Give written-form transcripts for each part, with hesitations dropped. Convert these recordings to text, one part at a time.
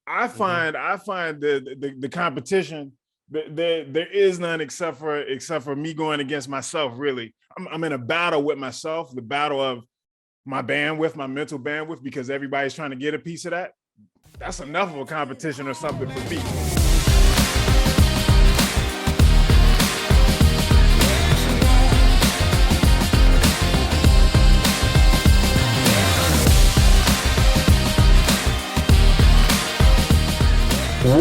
I find the competition, there is none except for me going against myself. Really, I'm in a battle with myself, the battle of my bandwidth, my mental bandwidth, because everybody's trying to get a piece of that. That's enough of a competition or something for me.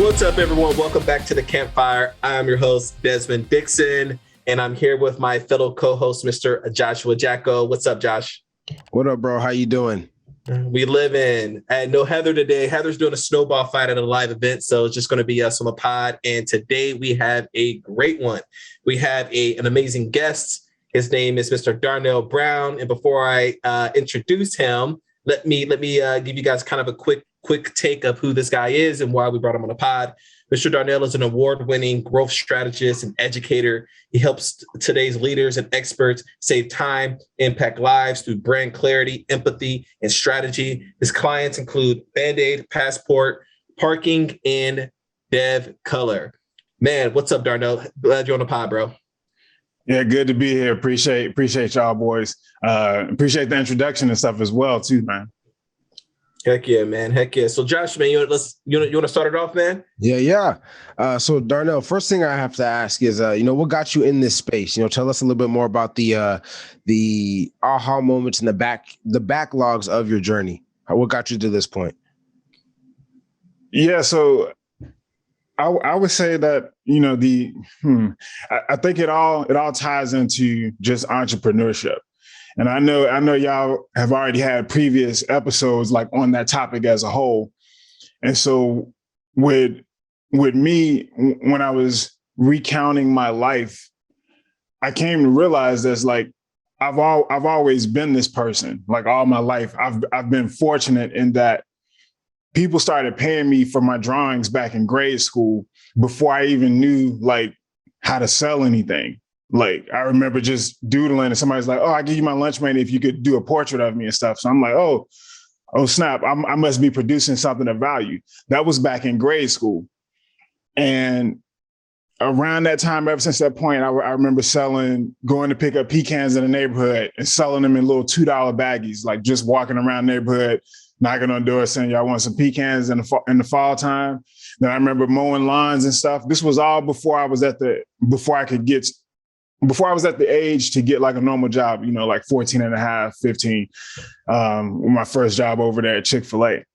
What's up, everyone? Welcome back to the Campfire. I'm your host, Desmond Dixon, and I'm here with my fellow co-host, Mr. Joshua Jacko. What's up, Josh? What up, bro? How you doing? We live in. And no Heather today. Heather's doing a snowball fight at a live event, so it's just going to be us on the pod. And today we have a great one. We have an amazing guest. His name is Mr. Darnell Brown. And before I introduce him, let me give you guys kind of a quick take of who this guy is and why we brought him on the pod. Mr. Darnell is an award-winning growth strategist and educator. He helps today's leaders and experts save time, impact lives through brand clarity, empathy, and strategy. His clients include Band-Aid, Passport, Parking, and Dev Color. Man, what's up, Darnell? Glad you're on the pod, bro. Yeah, good to be here. Appreciate y'all boys. Appreciate the introduction and stuff as well, too, man. Heck yeah, man. Heck yeah. So Josh, man, you want to start it off, man? Yeah. So Darnell, first thing I have to ask is, what got you in this space? Tell us a little bit more about the aha moments and the backlogs of your journey. What got you to this point? Yeah. So I would say that, I think it all ties into just entrepreneurship. And I know y'all have already had previous episodes like on that topic as a whole. And so with me, when I was recounting my life, I came to realize that's like, I've always been this person, like all my life. I've been fortunate in that people started paying me for my drawings back in grade school before I even knew like how to sell anything. Like, I remember just doodling and somebody's like, oh, I'll give you my lunch money if you could do a portrait of me and stuff. So I'm like, oh, snap. I must be producing something of value. That was back in grade school. And around that time, ever since that point, I remember going to pick up pecans in the neighborhood and selling them in little $2 baggies, like just walking around the neighborhood, knocking on doors saying, y'all want some pecans in the fall time. Then I remember mowing lawns and stuff. This was all before I was at the age to get like a normal job, like 14 and a half, 15, my first job over there at Chick-fil-A.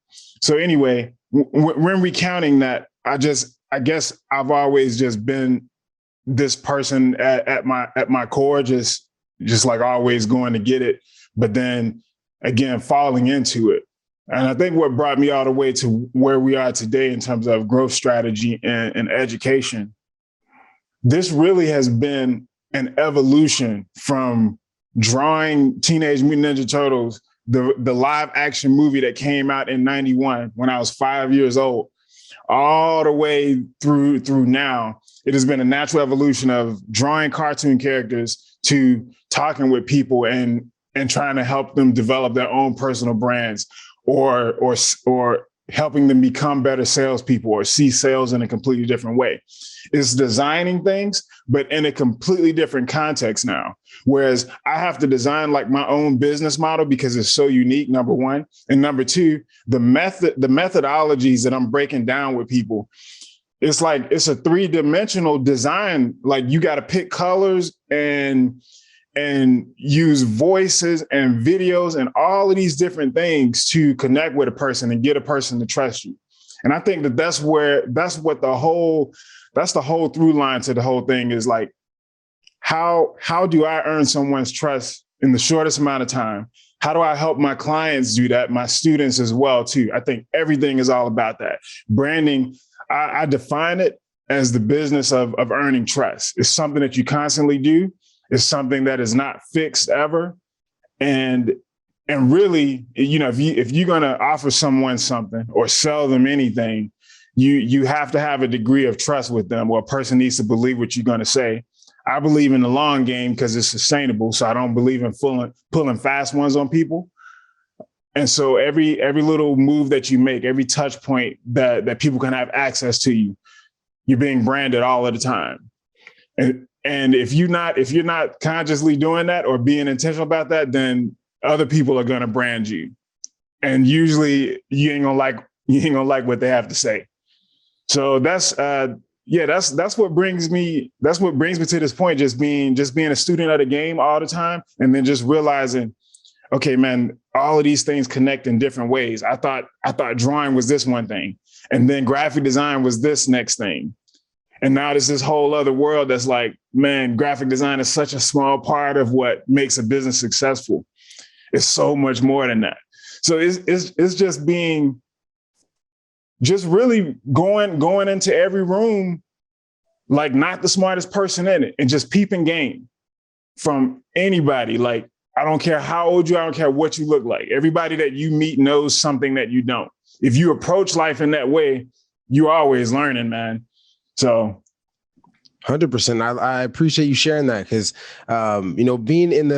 So anyway, when recounting that, I guess I've always just been this person at my core, just like always going to get it, but then again, falling into it. And I think what brought me all the way to where we are today in terms of growth strategy and education, this really has been an evolution from drawing Teenage Mutant Ninja Turtles, the live action movie that came out in 91 when I was 5 years old, all the way through now. It has been a natural evolution of drawing cartoon characters to talking with people and trying to help them develop their own personal brands or helping them become better salespeople or see sales in a completely different way. It's designing things, but in a completely different context now. Whereas I have to design like my own business model because it's so unique, number one. And number two, the methodologies that I'm breaking down with people, it's like, it's a 3-dimensional design. Like you got to pick colors and use voices and videos and all of these different things to connect with a person and get a person to trust you. And I think that's the whole through line to the whole thing is like, how do I earn someone's trust in the shortest amount of time? How do I help my clients do that? My students as well, too. I think everything is all about that. Branding, I define it as the business of earning trust. It's something that you constantly do. It's something that is not fixed ever. And really, if you're going to offer someone something or sell them anything, you have to have a degree of trust with them, or a person needs to believe what you're going to say. I believe in the long game because it's sustainable. So I don't believe in pulling fast ones on people. And so every little move that you make, every touch point that people can have access to you, you're being branded all of the time. And if you're not consciously doing that or being intentional about that, then other people are going to brand you. And usually you ain't gonna like what they have to say. So that's what brings me to this point, just being a student of the game all the time. And then just realizing, okay, man, all of these things connect in different ways. I thought drawing was this one thing, and then graphic design was this next thing. And now there's this whole other world that's like, man, graphic design is such a small part of what makes a business successful. It's so much more than that. So it's just really going into every room, like not the smartest person in it, and just peeping game from anybody. Like, I don't care how old you are, I don't care what you look like. Everybody that you meet knows something that you don't. If you approach life in that way, you're always learning, man. So 100%. I appreciate you sharing that, because, being in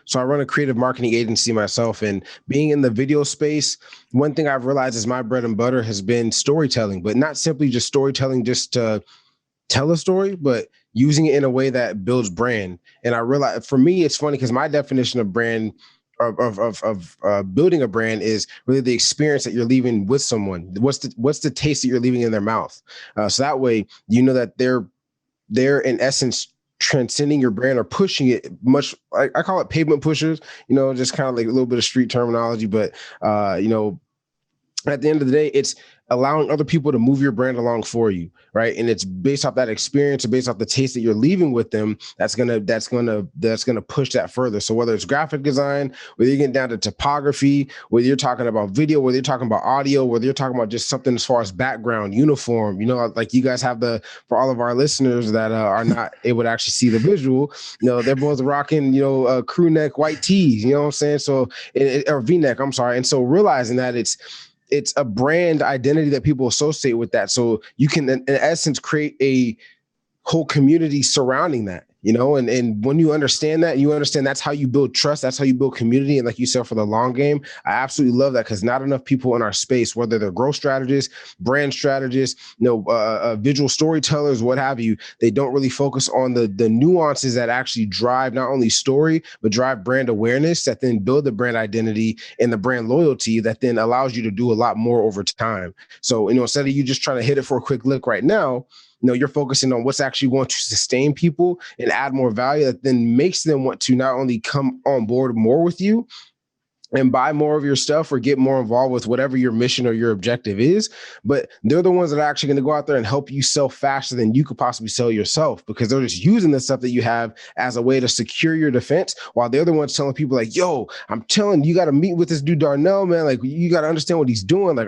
so I run a creative marketing agency myself, and being in the video space, one thing I've realized is my bread and butter has been storytelling, but not simply just storytelling just to tell a story, but using it in a way that builds brand. And I realize, for me, it's funny because my definition of brand, of building a brand, is really the experience that you're leaving with someone. What's the taste that you're leaving in their mouth? So that way, you know that they're in essence transcending your brand or pushing it much. I call it pavement pushers, just kind of like a little bit of street terminology, but at the end of the day, it's allowing other people to move your brand along for you, right? And it's based off that experience or based off the taste that you're leaving with them, that's gonna push that further. So whether it's graphic design, whether you're getting down to typography, whether you're talking about video, whether you're talking about audio, whether you're talking about just something as far as background, uniform, like you guys have for all of our listeners that are not able to actually see the visual, they're both rocking, crew neck white tees, you know what I'm saying? So, or V-neck, I'm sorry. And so realizing that it's a brand identity that people associate with that. So you can, in essence, create a whole community surrounding that, and when you understand that, that's how you build trust. That's how you build community. And like you said, for the long game, I absolutely love that, because not enough people in our space, whether they're growth strategists, brand strategists, visual storytellers, what have you, they don't really focus on the nuances that actually drive not only story, but drive brand awareness, that then build the brand identity and the brand loyalty that then allows you to do a lot more over time. So, instead of you just trying to hit it for a quick lick right now, you're focusing on what's actually going to sustain people and add more value, that then makes them want to not only come on board more with you and buy more of your stuff or get more involved with whatever your mission or your objective is, but they're the ones that are actually going to go out there and help you sell faster than you could possibly sell yourself, because they're just using the stuff that you have as a way to secure your defense, while they're the ones telling people like, yo, I'm telling you, got to meet with this dude Darnell, man. Like, you got to understand what he's doing. Like,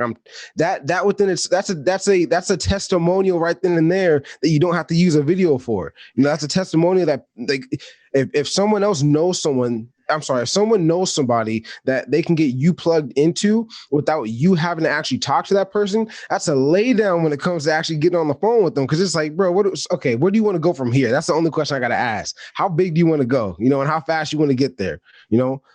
that within it's, that's a testimonial right then and there that you don't have to use a video for. That's a testimonial that, like, if someone else knows someone, if someone knows somebody that they can get you plugged into without you having to actually talk to that person, that's a lay down when it comes to actually getting on the phone with them. Cause it's like, bro, where do you want to go from here? That's the only question I got to ask. How big do you want to go? And how fast you want to get there,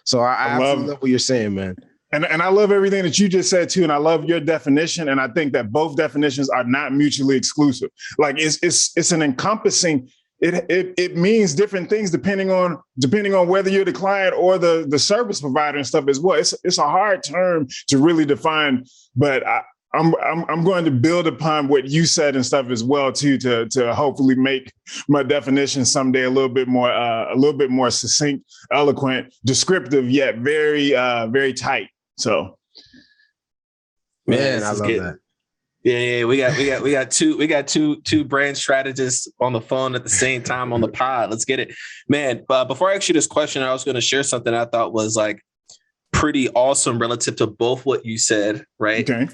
So I absolutely love what you're saying, man. And I love everything that you just said too. And I love your definition. And I think that both definitions are not mutually exclusive. Like it's an encompassing. It means different things depending on whether you're the client or the service provider and stuff as well. It's a hard term to really define, but I'm going to build upon what you said and stuff as well too, to hopefully make my definition someday a little bit more succinct, eloquent, descriptive, yet very very tight. So, man, I love that. Yeah, we got two brand strategists on the phone at the same time on the pod. Let's get it, man. Before I ask you this question, I was going to share something I thought was like pretty awesome relative to both what you said. Right. Okay.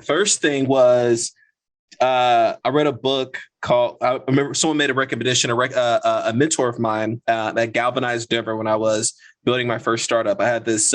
First thing was I read a book called. I remember someone made a recommendation. A mentor of mine that galvanized Denver when I was building my first startup. I had this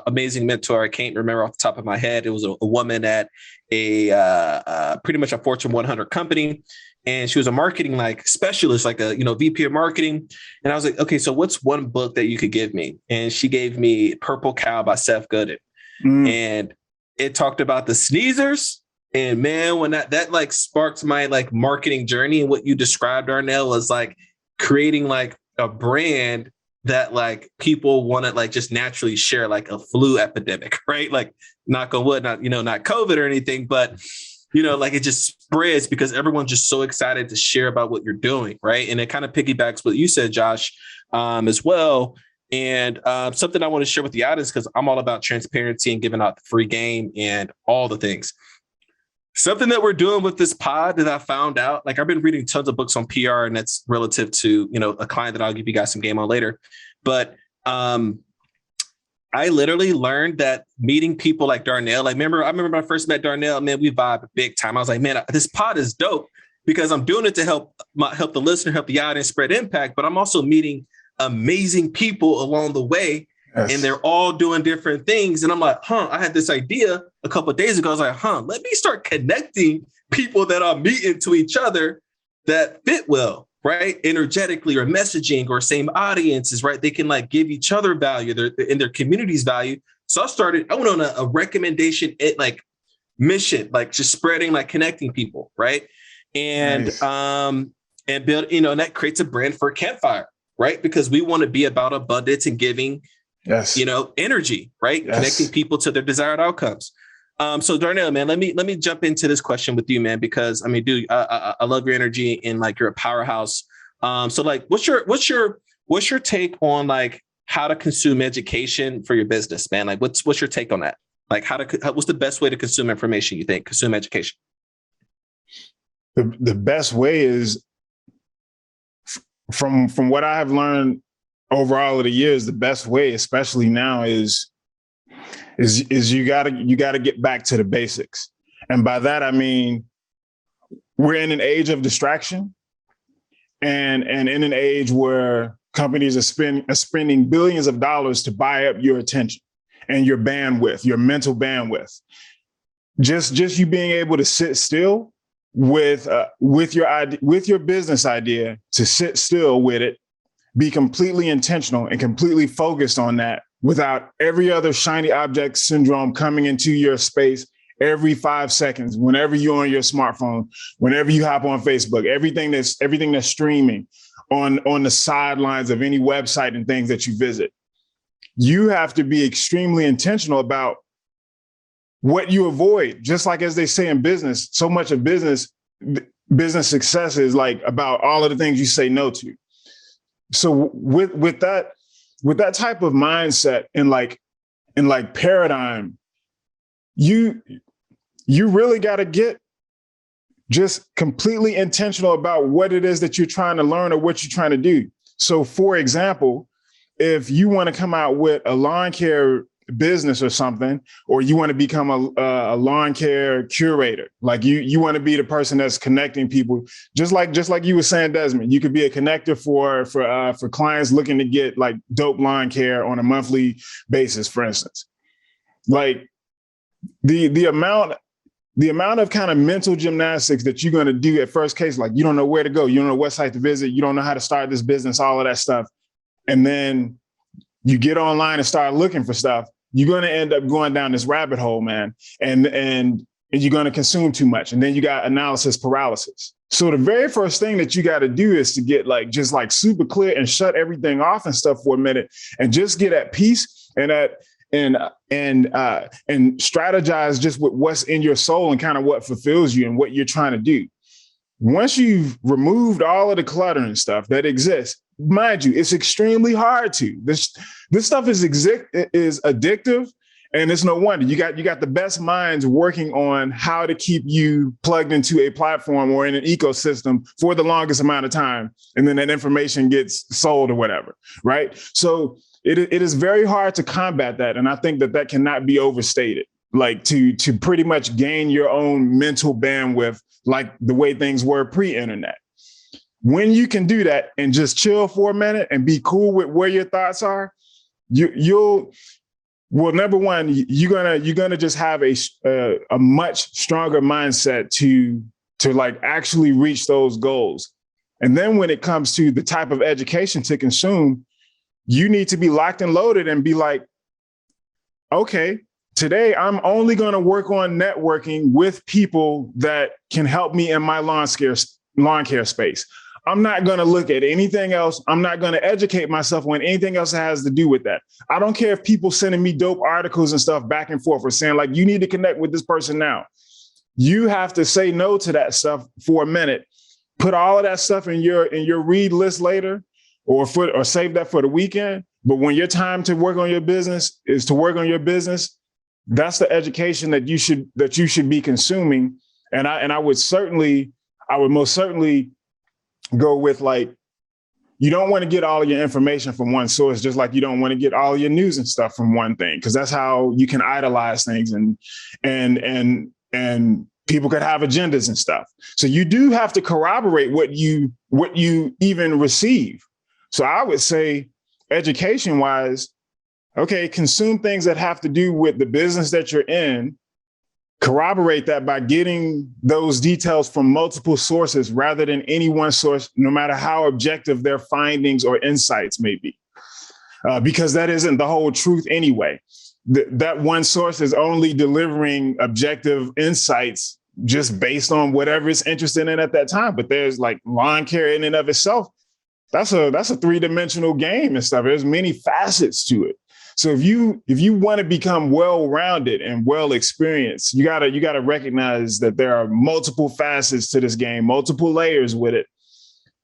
amazing mentor. I can't remember off the top of my head. It was a woman at a pretty much a Fortune 100 company. And she was a marketing like specialist, like a, VP of marketing. And I was like, okay, so what's one book that you could give me? And she gave me Purple Cow by Seth Godin. And it talked about the sneezers. And man, when that like sparked my like marketing journey, and what you described, Darnell, was like creating like a brand that like people want to like just naturally share, like a flu epidemic, right? Like knock on wood, not COVID or anything, but like it just spreads because everyone's just so excited to share about what you're doing, right? And it kind of piggybacks what you said, Josh, as well. And something I want to share with the audience, because I'm all about transparency and giving out the free game and all the things. Something that we're doing with this pod that I found out, like I've been reading tons of books on PR, and that's relative to, a client that I'll give you guys some game on later. But I literally learned that meeting people like Darnell, like I remember when I first met Darnell, man, we vibe big time. I was like, man, this pod is dope because I'm doing it to help the listener, help the audience, spread impact, but I'm also meeting amazing people along the way. Yes. And they're all doing different things. And I'm like, I had this idea a couple of days ago. I was like, let me start connecting people that are meeting to each other that fit well, right? Energetically or messaging or same audiences, right? They can like give each other value, their community's value. So I went on a recommendation, mission, like just spreading, like connecting people, right? And, nice. And build, and that creates a brand for Campfire, right? Because we want to be about abundance and giving, yes, energy, right? Yes. Connecting people to their desired outcomes. So Darnell, man, let me jump into this question with you, man, because I mean, dude, I love your energy and like you're a powerhouse. So like, what's your take on like how to consume education for your business, man? Like, what's your take on that? Like, what's the best way to consume information? You think consume education? The best way is from what I have learned over all of the years, the best way, especially now, is you gotta get back to the basics. And by that, I mean, we're in an age of distraction and in an age where companies are spending billions of dollars to buy up your attention and your bandwidth, your mental bandwidth. Just you being able to sit still with your business idea, to sit still with it, be completely intentional and completely focused on that without every other shiny object syndrome coming into your space every 5 seconds, whenever you're on your smartphone, whenever you hop on Facebook, everything that's streaming on the sidelines of any website and things that you visit. You have to be extremely intentional about what you avoid. Just like as they say in business, so much of business success is like about all of the things you say no to. So with that type of mindset and like paradigm, you really got to get just completely intentional about what it is that you're trying to learn or what you're trying to do. So for example, if you want to come out with a lawn care business or something, or you want to become a lawn care curator, like you want to be the person that's connecting people, just like you were saying, Desmond, you could be a connector for clients looking to get like dope lawn care on a monthly basis, for instance. Like the amount of kind of mental gymnastics that you're going to do at first case, like you don't know where to go, you don't know what site to visit, you don't know how to start this business, all of that stuff. And then you get online and start looking for stuff, you're going to end up going down this rabbit hole, man. And you're going to consume too much. And then you got analysis paralysis. So the very first thing that you got to do is to get just super clear and shut everything off and stuff for a minute and just get at peace and strategize just with what's in your soul and kind of what fulfills you and what you're trying to do. Once you've removed all of the clutter and stuff that exists, mind you, it's extremely hard to. This stuff is addictive, and it's no wonder. You got the best minds working on how to keep you plugged into a platform or in an ecosystem for the longest amount of time, and then that information gets sold or whatever, right? So it is very hard to combat that, and I think that cannot be overstated. Like to pretty much gain your own mental bandwidth, like the way things were pre-internet. When you can do that and just chill for a minute and be cool with where your thoughts are, well, number one, you're gonna just have a much stronger mindset to like actually reach those goals. And then when it comes to the type of education to consume, you need to be locked and loaded and be like, okay, today I'm only going to work on networking with people that can help me in my lawn care space. I'm not going to look at anything else. I'm not going to educate myself on anything else that has to do with that. I don't care if people sending me dope articles and stuff back and forth or saying like, you need to connect with this person now. You have to say no to that stuff for a minute. Put all of that stuff in your read list later, or save that for the weekend. But when your time to work on your business is to work on your business, that's the education that you should be consuming. And I would most certainly go with, like, you don't want to get all of your information from one source, just like you don't want to get all your news and stuff from one thing, because that's how you can idolize things and people could have agendas and stuff. So you do have to corroborate what you even receive. So I would say, education wise, okay, consume things that have to do with the business that you're in. Corroborate that by getting those details from multiple sources rather than any one source, no matter how objective their findings or insights may be, because that isn't the whole truth anyway. That one source is only delivering objective insights just based on whatever it's interested in at that time. But there's like lawn care in and of itself. That's a 3-dimensional game and stuff. There's many facets to it. So if you want to become well-rounded and well-experienced, you gotta recognize that there are multiple facets to this game, multiple layers with it.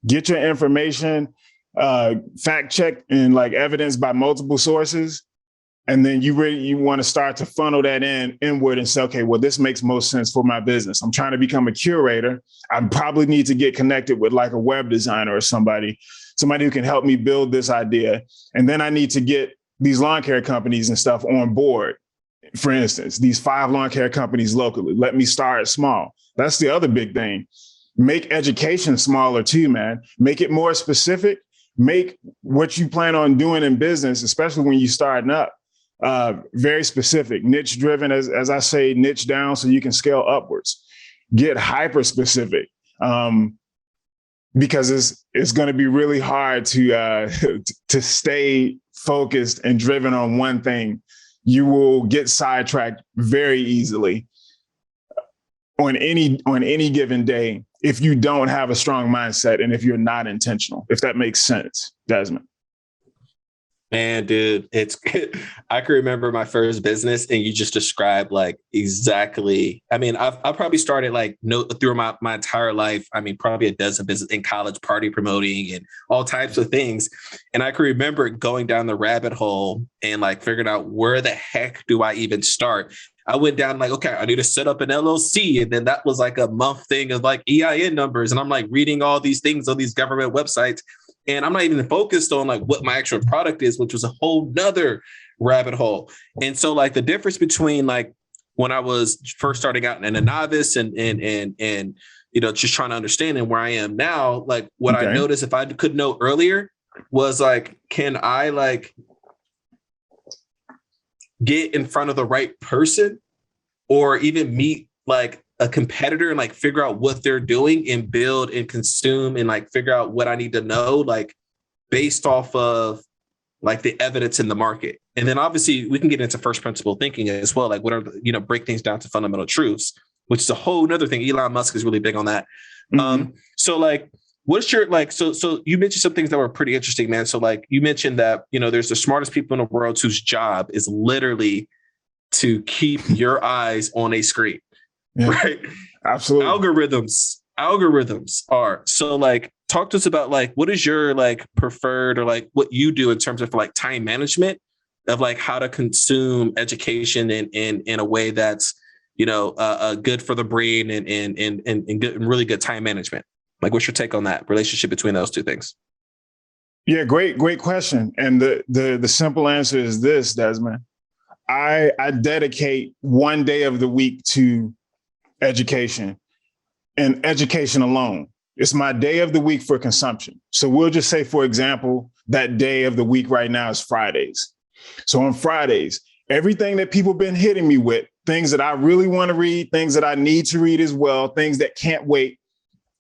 Get your information, fact check and like evidence by multiple sources. And then you want to start to funnel that inward and say, okay, well, this makes most sense for my business. I'm trying to become a curator. I probably need to get connected with like a web designer or somebody who can help me build this idea. And then I need to get these lawn care companies and stuff on board. For instance, these 5 lawn care companies locally. Let me start small. That's the other big thing. Make education smaller too, man. Make it more specific. Make what you plan on doing in business, especially when you're starting up, very specific, niche driven, as I say, niche down so you can scale upwards. Get hyper specific, because it's going to be really hard to stay focused and driven on one thing. You will get sidetracked very easily on any given day if you don't have a strong mindset and if you're not intentional. If that makes sense, Desmond. Man, dude, I can remember my first business and you just described like exactly. I mean, I've probably started like through my entire life. I mean, probably a dozen business in college, party promoting and all types of things. And I can remember going down the rabbit hole and like figuring out where the heck do I even start? I went down like, okay, I need to set up an LLC. And then that was like a month thing of like EIN numbers. And I'm like reading all these things on these government websites. And I'm not even focused on like what my actual product is, which was a whole nother rabbit hole. And so like the difference between like when I was first starting out and a novice and you know, just trying to understand and where I am now, like what I noticed if I could know earlier was like, can I like get in front of the right person or even meet like a competitor and like figure out what they're doing and build and consume and like figure out what I need to know, like based off of like the evidence in the market. And then obviously we can get into first principle thinking as well. Like what are, you know, break things down to fundamental truths, which is a whole nother thing. Elon Musk is really big on that. Mm-hmm. So like, what's your, like, so you mentioned some things that were pretty interesting, man. So like you mentioned that, you know, there's the smartest people in the world whose job is literally to keep your eyes on a screen. Yeah, right. Absolutely. Algorithms are. So like, talk to us about like, what is your like preferred or like what you do in terms of like time management of like how to consume education in a way that's, you know, good for the brain and good and really good time management. Like, what's your take on that relationship between those two things? Yeah, great question. And the simple answer is this, Desmond. I dedicate one day of the week to education and education alone. It's my day of the week for consumption. So we'll just say, for example, that day of the week right now is Fridays. So on Fridays, everything that people been hitting me with, things that I really want to read, things that I need to read as well, things that can't wait,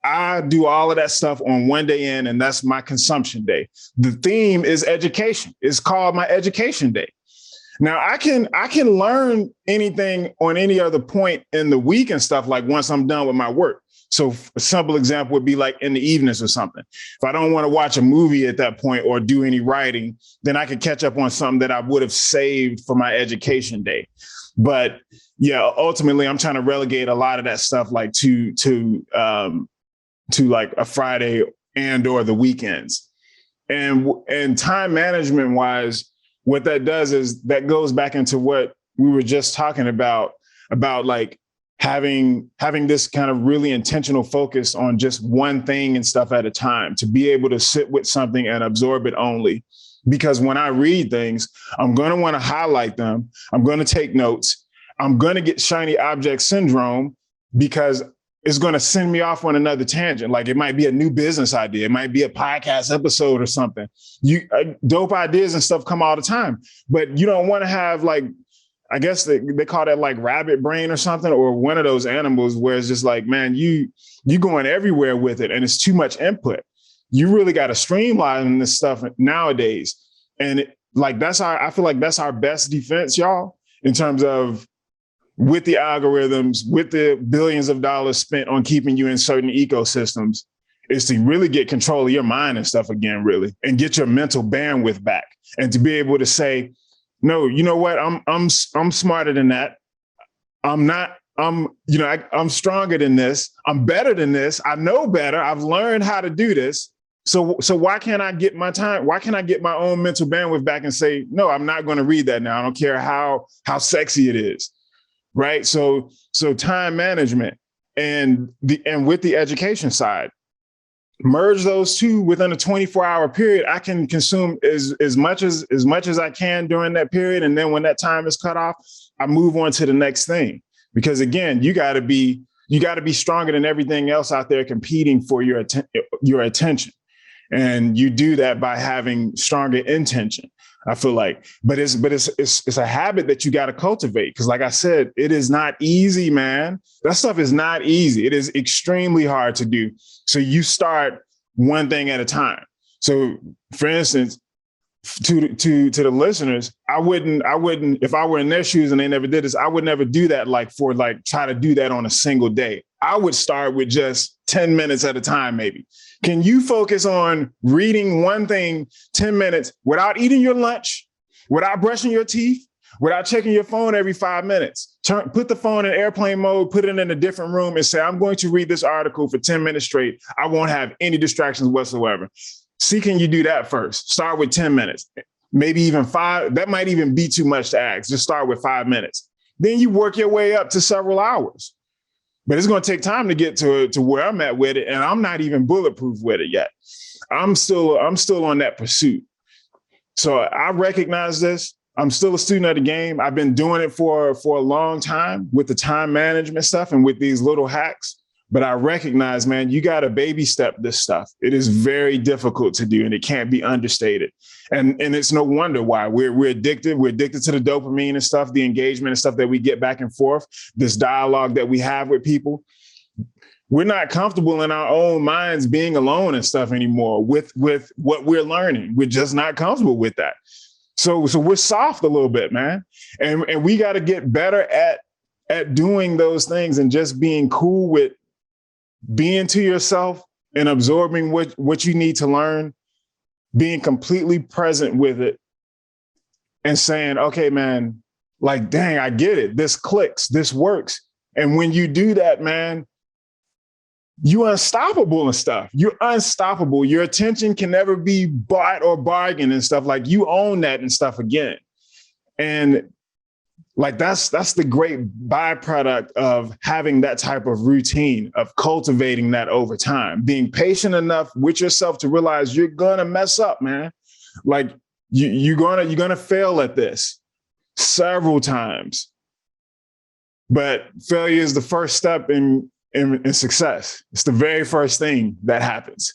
I do all of that stuff on one day in, and that's my consumption day. The theme is education. It's called my education day. Now I can learn anything on any other point in the week and stuff, like once I'm done with my work. So a simple example would be like in the evenings or something. If I don't want to watch a movie at that point or do any writing, then I could catch up on something that I would have saved for my education day. But yeah, ultimately I'm trying to relegate a lot of that stuff like to like a Friday and or the weekends. And time management wise, what that does is that goes back into what we were just talking about like having this kind of really intentional focus on just one thing and stuff at a time, to be able to sit with something and absorb it only. Because when I read things, I'm going to want to highlight them. I'm going to take notes. I'm going to get shiny object syndrome because it's going to send me off on another tangent. Like it might be a new business idea. It might be a podcast episode or something. Dope ideas and stuff come all the time, but you don't want to have like, I guess they call that like rabbit brain or something, or one of those animals where it's just like, man, you going everywhere with it and it's too much input. You really got to streamline this stuff nowadays. And I feel like that's our best defense, y'all, in terms of with the algorithms, with the billions of dollars spent on keeping you in certain ecosystems, is to really get control of your mind and stuff again, really, and get your mental bandwidth back. And to be able to say, no, you know what? I'm smarter than that. I'm stronger than this. I'm better than this. I know better. I've learned how to do this. So why can't I get my time? Why can't I get my own mental bandwidth back and say, no, I'm not going to read that now. I don't care how sexy it is. Right. So time management and with the education side, merge those two within a 24-hour period. I can consume as much as I can during that period. And then when that time is cut off, I move on to the next thing. Because again, you got to be stronger than everything else out there competing for your attention. And you do that by having stronger intention, I feel like. But it's a habit that you got to cultivate. Because like I said, it is not easy, man. That stuff is not easy. It is extremely hard to do. So you start one thing at a time. So for instance, to the listeners, I wouldn't, if I were in their shoes and they never did this, I would never do that try to do that on a single day. I would start with just 10 minutes at a time, maybe. Can you focus on reading one thing 10 minutes without eating your lunch, without brushing your teeth, without checking your phone every 5 minutes? Put the phone in airplane mode, put it in a different room and say, I'm going to read this article for 10 minutes straight. I won't have any distractions whatsoever. See, can you do that first? Start with 10 minutes, maybe even 5. That might even be too much to ask. Just start with 5 minutes. Then you work your way up to several hours. But it's going to take time to get to where I'm at with it. And I'm not even bulletproof with it yet. I'm still on that pursuit. So I recognize this. I'm still a student of the game. I've been doing it for a long time with the time management stuff and with these little hacks. But I recognize, man, you got to baby step this stuff. It is very difficult to do and it can't be understated. And it's no wonder why we're addicted. We're addicted to the dopamine and stuff, the engagement and stuff that we get back and forth, this dialogue that we have with people. We're not comfortable in our own minds being alone and stuff anymore with what we're learning. We're just not comfortable with that. So we're soft a little bit, man. And we got to get better at doing those things and just being cool with being to yourself and absorbing what you need to learn, being completely present with it and saying, okay, man, like, dang, I get it. This clicks, this works. And when you do that, man, you're unstoppable and stuff. You're unstoppable. Your attention can never be bought or bargained and stuff. Like you own that and stuff again. And like, that's the great byproduct of having that type of routine, of cultivating that over time, being patient enough with yourself to realize you're going to mess up, man. Like you're going to fail at this several times, but failure is the first step in success. It's the very first thing that happens.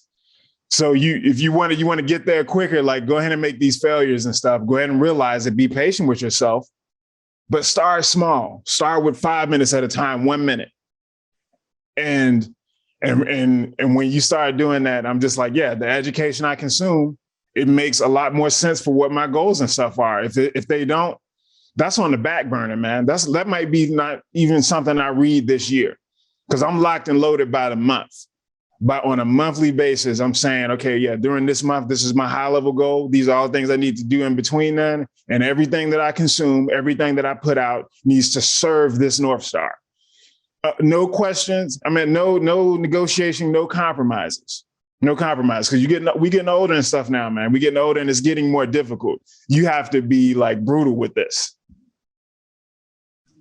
So if you want to get there quicker, like go ahead and make these failures and stuff. Go ahead and realize it. Be patient with yourself, but start small. Start with 5 minutes at a time, 1 minute. And when you start doing that, I'm just like, yeah, the education I consume, it makes a lot more sense for what my goals and stuff are. If they don't, that's on the back burner, man. That might be not even something I read this year, because I'm locked and loaded by the month. But on a monthly basis, I'm saying, okay, yeah, during this month, this is my high level goal. These are all things I need to do in between then. And everything that I consume, everything that I put out needs to serve this North Star. No questions. I mean, no negotiation, no compromises. No compromise, because we getting older and stuff now, man. We getting older and it's getting more difficult. You have to be like brutal with this.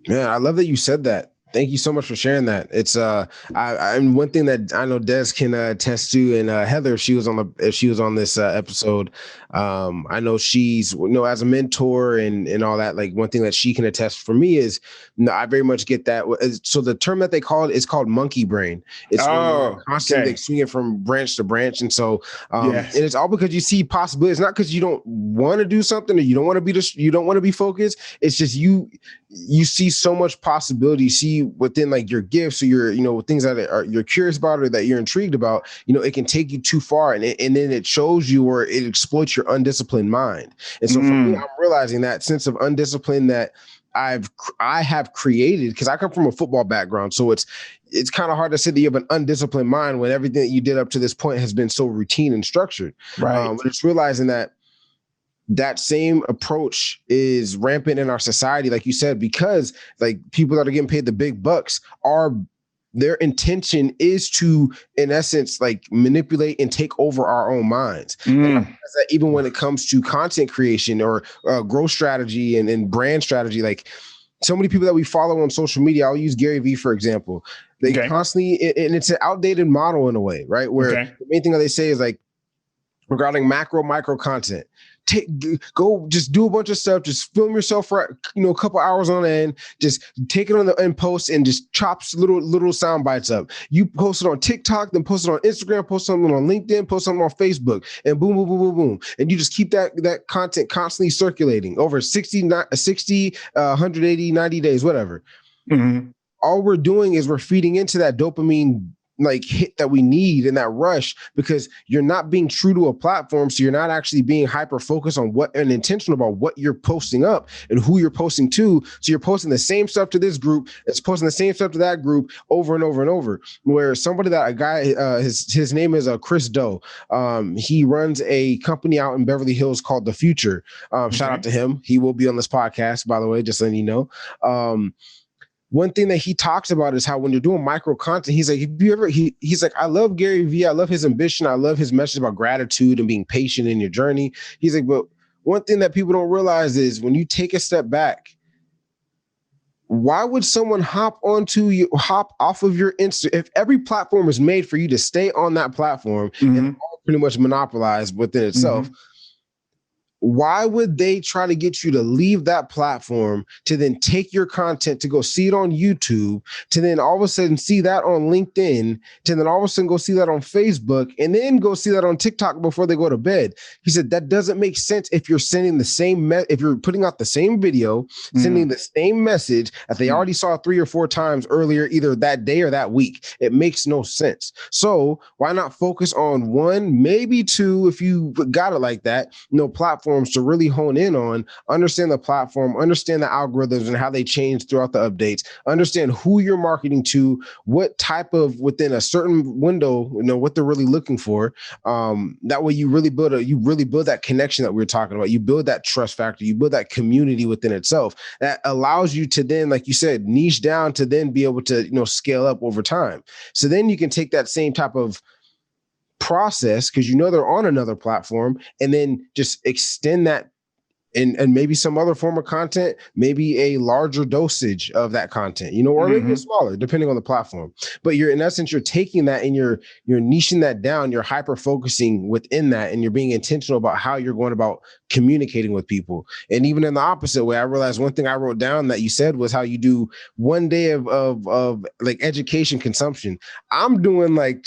Man, I love that you said that. Thank you so much for sharing that. It's and one thing that I know Des can attest to, and Heather, if she was on this episode, I know she's, as a mentor and all that. Like, one thing that she can attest for me is, I very much get that. So the term that they call it is called monkey brain. It's constantly swinging from branch to branch, and so and it's all because you see possibilities. It's not because you don't want to do something or you don't want to be focused. It's just you see so much possibility. You see within like your gifts or your things that you're curious about or that you're intrigued about, it can take you too far, and then it shows you, or it exploits your undisciplined mind. And so for me, I'm realizing that sense of undiscipline that I have created, because I come from a football background, so it's kind of hard to say that you have an undisciplined mind when everything that you did up to this point has been so routine and structured. Right. But it's realizing that same approach is rampant in our society, like you said, because like people that are getting paid the big bucks, their intention is to, in essence, like manipulate and take over our own minds. And that even when it comes to content creation or growth strategy and brand strategy, like so many people that we follow on social media, I'll use Gary Vee, for example. They constantly, and it's an outdated model in a way, right? Where the main thing that they say is like, regarding micro content, go just do a bunch of stuff, just film yourself for a couple hours on end, just take it on the end post and just chops little sound bites up. You post it on TikTok, then post it on Instagram, post something on LinkedIn, post something on Facebook, and boom, boom, boom, boom, boom. And you just keep that content constantly circulating over 60, 180, 90 days, whatever. All we're doing is we're feeding into that dopamine like hit that we need in that rush, because you're not being true to a platform. So you're not actually being hyper focused on what and intentional about what you're posting up and who you're posting to. So you're posting the same stuff to this group, it's posting the same stuff to that group over and over and over. Where a guy, his name is Chris Doe. He runs a company out in Beverly Hills called The Future. Shout out to him. He will be on this podcast, by the way, just letting you know. One thing that he talks about is how when you're doing micro content, he's like, he's like, I love Gary Vee. I love his ambition. I love his message about gratitude and being patient in your journey. He's like, but one thing that people don't realize is when you take a step back, why would someone hop off of your Insta? If every platform is made for you to stay on that platform and all pretty much monopolized within itself, why would they try to get you to leave that platform to then take your content to go see it on YouTube, to then all of a sudden see that on LinkedIn, to then all of a sudden go see that on Facebook, and then go see that on TikTok before they go to bed? He said that doesn't make sense if you're sending the same if you're putting out the same video, sending the same message that they already saw 3 or 4 times earlier, either that day or that week. It makes no sense. So why not focus on 1, maybe 2, if you got it like that, platforms to really hone in on, understand the platform, understand the algorithms and how they change throughout the updates, understand who you're marketing to, what type of within a certain window, what they're really looking for. That way you really build that connection that we were talking about. You build that trust factor, you build that community within itself that allows you to then, like you said, niche down to then be able to, scale up over time. So then you can take that same type of process, because they're on another platform, and then just extend that and maybe some other form of content, maybe a larger dosage of that content, or maybe a smaller, depending on the platform. But in essence, you're taking that and you're niching that down, you're hyper focusing within that, and you're being intentional about how you're going about communicating with people. And even in the opposite way, I realized one thing I wrote down that you said was how you do one day of like education consumption. I'm doing like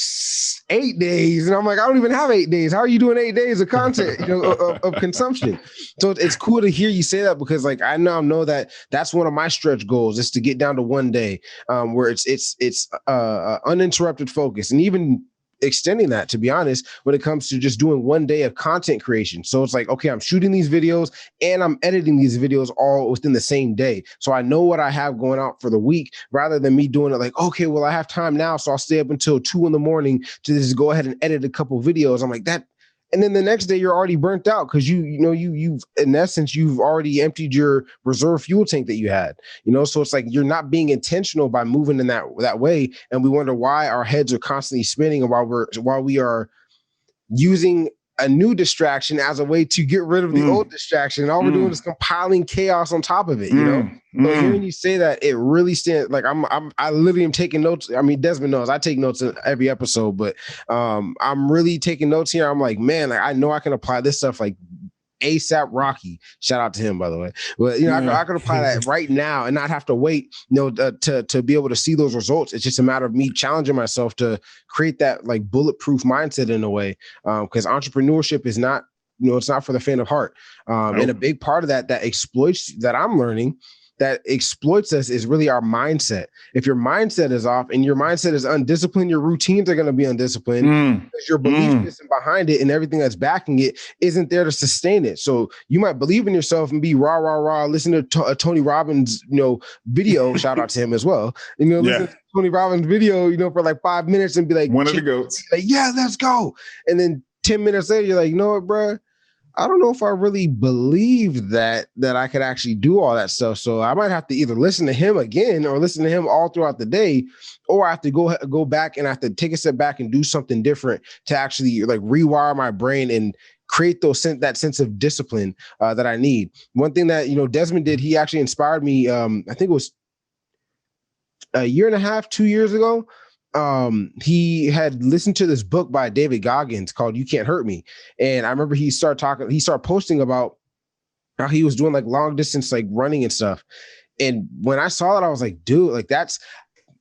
8 days, and I'm like, I don't even have 8 days. How are you doing 8 days of content, of consumption? So it's cool to hear you say that, because like I now know that that's one of my stretch goals, is to get down to one day where it's uninterrupted focus, and even extending that, to be honest, when it comes to just doing one day of content creation. So it's like, okay, I'm shooting these videos and I'm editing these videos all within the same day. So I know what I have going out for the week, rather than me doing it like, okay, well, I have time now, so I'll stay up until 2 a.m. to just go ahead and edit a couple videos. I'm like that. And then the next day you're already burnt out, because you've in essence, you've already emptied your reserve fuel tank that you had, so it's like you're not being intentional by moving in that way. And we wonder why our heads are constantly spinning, and while we are using a new distraction as a way to get rid of the old distraction. And all we're doing is compiling chaos on top of it, So hearing you say that, it really stands, like I literally am taking notes. I mean, Desmond knows I take notes in every episode, but I'm really taking notes here. I'm like, man, like, I know I can apply this stuff like ASAP Rocky. Shout out to him, by the way. But I could apply that right now and not have to wait, to be able to see those results. It's just a matter of me challenging myself to create that like bulletproof mindset in a way. Because entrepreneurship is not, it's not for the faint of heart. And a big part of that exploits that I'm learning, that exploits us, is really our mindset. If your mindset is off and your mindset is undisciplined, your routines are going to be undisciplined, because your belief system behind it and everything that's backing it isn't there to sustain it. So you might believe in yourself and be rah, rah, rah, listen to Tony Robbins, video, shout out to him as well. Listen to Tony Robbins video, for like 5 minutes and be like, one of the goats. Like, yeah, let's go. And then 10 minutes later, you're like, you know what, bro? I don't know if I really believe that I could actually do all that stuff. So I might have to either listen to him again or listen to him all throughout the day, or I have to go back and I have to take a step back and do something different to actually like rewire my brain and create that sense of discipline that I need. One thing that, Desmond did, he actually inspired me. I think it was a year and a half, 2 years ago. He had listened to this book by David Goggins called You Can't Hurt Me. And I remember he started posting about how he was doing like long distance, like running and stuff. And when I saw that, I was like, dude, like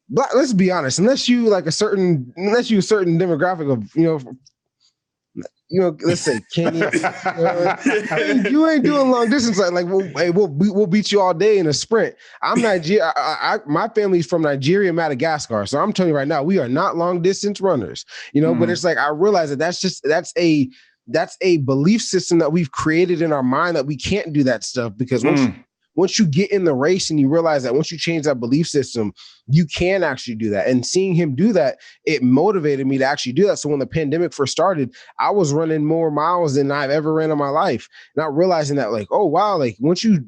let's be honest, unless you a certain demographic of, let's say Kenya, you ain't doing long distance. Like we'll beat you all day in a sprint. I'm Nigeria. My family's from Nigeria, Madagascar. So I'm telling you right now, we are not long distance runners, but it's like, I realize that's a belief system that we've created in our mind, that we can't do that stuff, because once you get in the race and you realize that once you change that belief system, you can actually do that. And seeing him do that, it motivated me to actually do that. So when the pandemic first started, I was running more miles than I've ever ran in my life. Not realizing that, like, oh, wow, like once you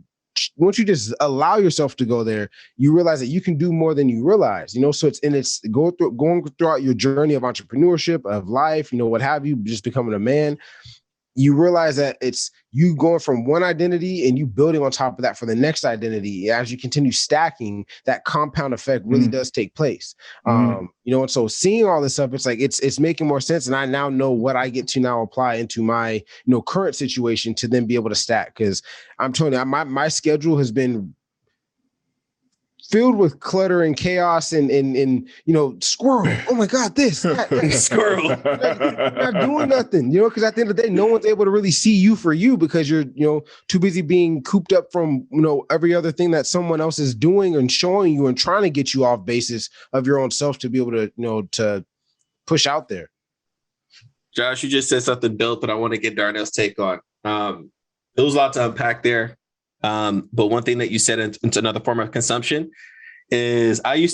just allow yourself to go there, you realize that you can do more than you realize, so it's going throughout your journey of entrepreneurship, of life, what have you, just becoming a man. You realize that it's you going from one identity and you building on top of that for the next identity. As you continue stacking, that compound effect really does take place. And so seeing all this stuff, it's like, it's making more sense. And I now know what I get to now apply into my, current situation to then be able to stack. Cause I'm telling you, my schedule has been filled with clutter and chaos and squirrel. Oh my God, this squirrel. Not doing nothing, because at the end of the day, no one's able to really see you for you, because you're, too busy being cooped up from, every other thing that someone else is doing and showing you and trying to get you off basis of your own self to be able to, to push out there. Josh, you just said something dope that I want to get Darnell's take on. There was a lot to unpack there. But one thing that you said into another form of consumption is we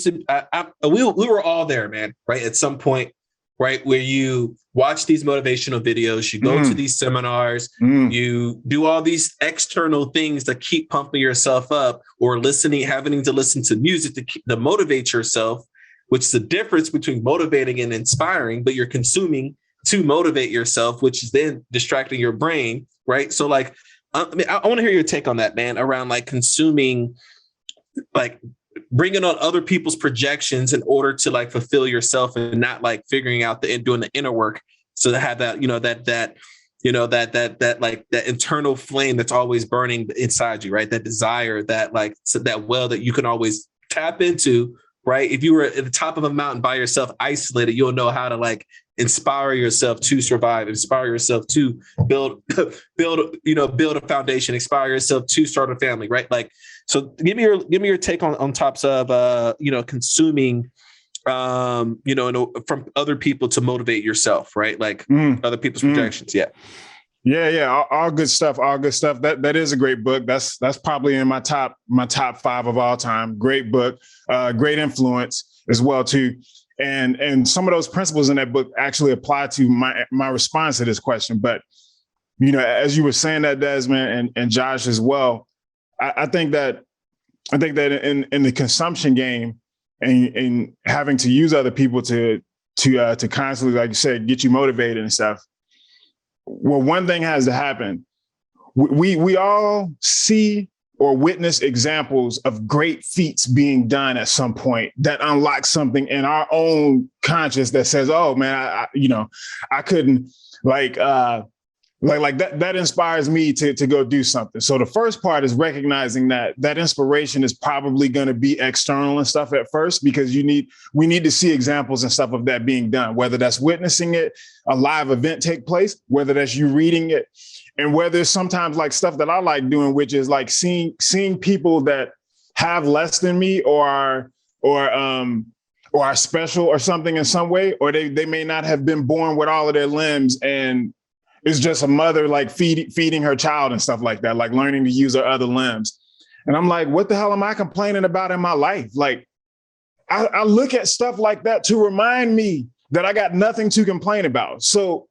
were all there, man, right? At some point, right, where you watch these motivational videos, you go to these seminars, you do all these external things to keep pumping yourself up, or having to listen to music to motivate yourself, which is the difference between motivating and inspiring, but you're consuming to motivate yourself, which is then distracting your brain, right? So like, I want to hear your take on that, man, around like consuming, like bringing on other people's projections in order to like fulfill yourself and not like figuring out doing the inner work. So to have that, that internal flame that's always burning inside you, right? That desire, that like that well that you can always tap into, right? If you were at the top of a mountain by yourself, isolated, you'll know how to like inspire yourself to survive, inspire yourself to build a foundation, inspire yourself to start a family, right? Like, so give me your take on tops of, consuming, from other people to motivate yourself, right? Like other people's projections. Yeah. Yeah. All good stuff. All good stuff. That is a great book. That's probably in my top 5 of all time. Great book, great influence as well too. And some of those principles in that book actually apply to my response to this question. But, as you were saying that, Desmond and Josh as well, I think that in the consumption game and having to use other people to constantly, like you said, get you motivated and stuff. Well, one thing has to happen. We all see or witness examples of great feats being done at some point that unlock something in our own conscious that says, oh man, I couldn't like that inspires me to go do something. So the first part is recognizing that inspiration is probably going to be external and stuff at first, because we need to see examples and stuff of that being done, whether that's witnessing it, a live event take place, whether that's you reading it. And whether it's sometimes like stuff that I like doing, which is like seeing people that have less than me or are special or something in some way, or they may not have been born with all of their limbs, and it's just a mother like feeding her child and stuff like that, like learning to use her other limbs. And I'm like, what the hell am I complaining about in my life? Like, I look at stuff like that to remind me that I got nothing to complain about. So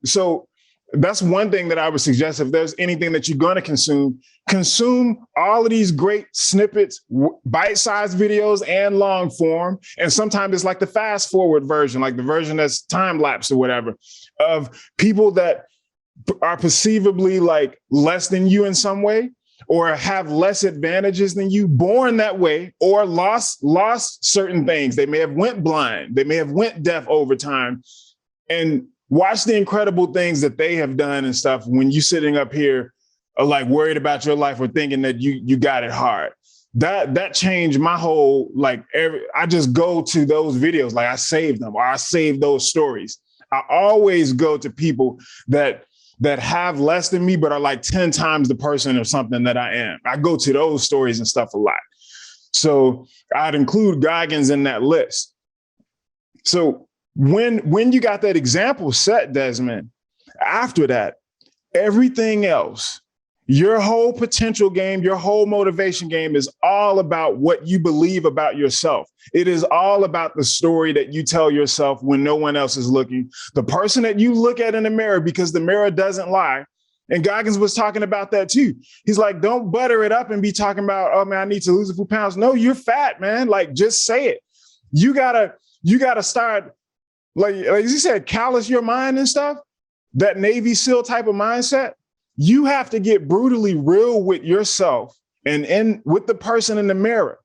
that's one thing that I would suggest. If there's anything that you're going to consume all of these great snippets, bite-sized videos and long form. And sometimes it's like the fast forward version, like the version that's time lapse or whatever, of people that are perceivably like less than you in some way, or have less advantages than you, born that way, or lost certain things. They may have went blind. They may have went deaf over time. And watch the incredible things that they have done and stuff when you sitting up here like worried about your life or thinking that you got it hard. That changed my whole, I just go to those videos, like I save them, or I save those stories. I always go to people that have less than me, but are like 10 times the person or something that I am. I go to those stories and stuff a lot. So I'd include Goggins in that list. So when you got that example set, Desmond, after that, everything else, your whole potential game, your whole motivation game is all about what you believe about yourself. It is all about the story that you tell yourself when no one else is looking, the person that you look at in the mirror, because the mirror doesn't lie. And Goggins was talking about that too. He's like, don't butter it up and be talking about, oh man, I need to lose a few pounds. No, you're fat, man. Like, just say it. You gotta start, like you said, callous your mind and stuff, that Navy SEAL type of mindset. You have to get brutally real with yourself and with the person in the mirror,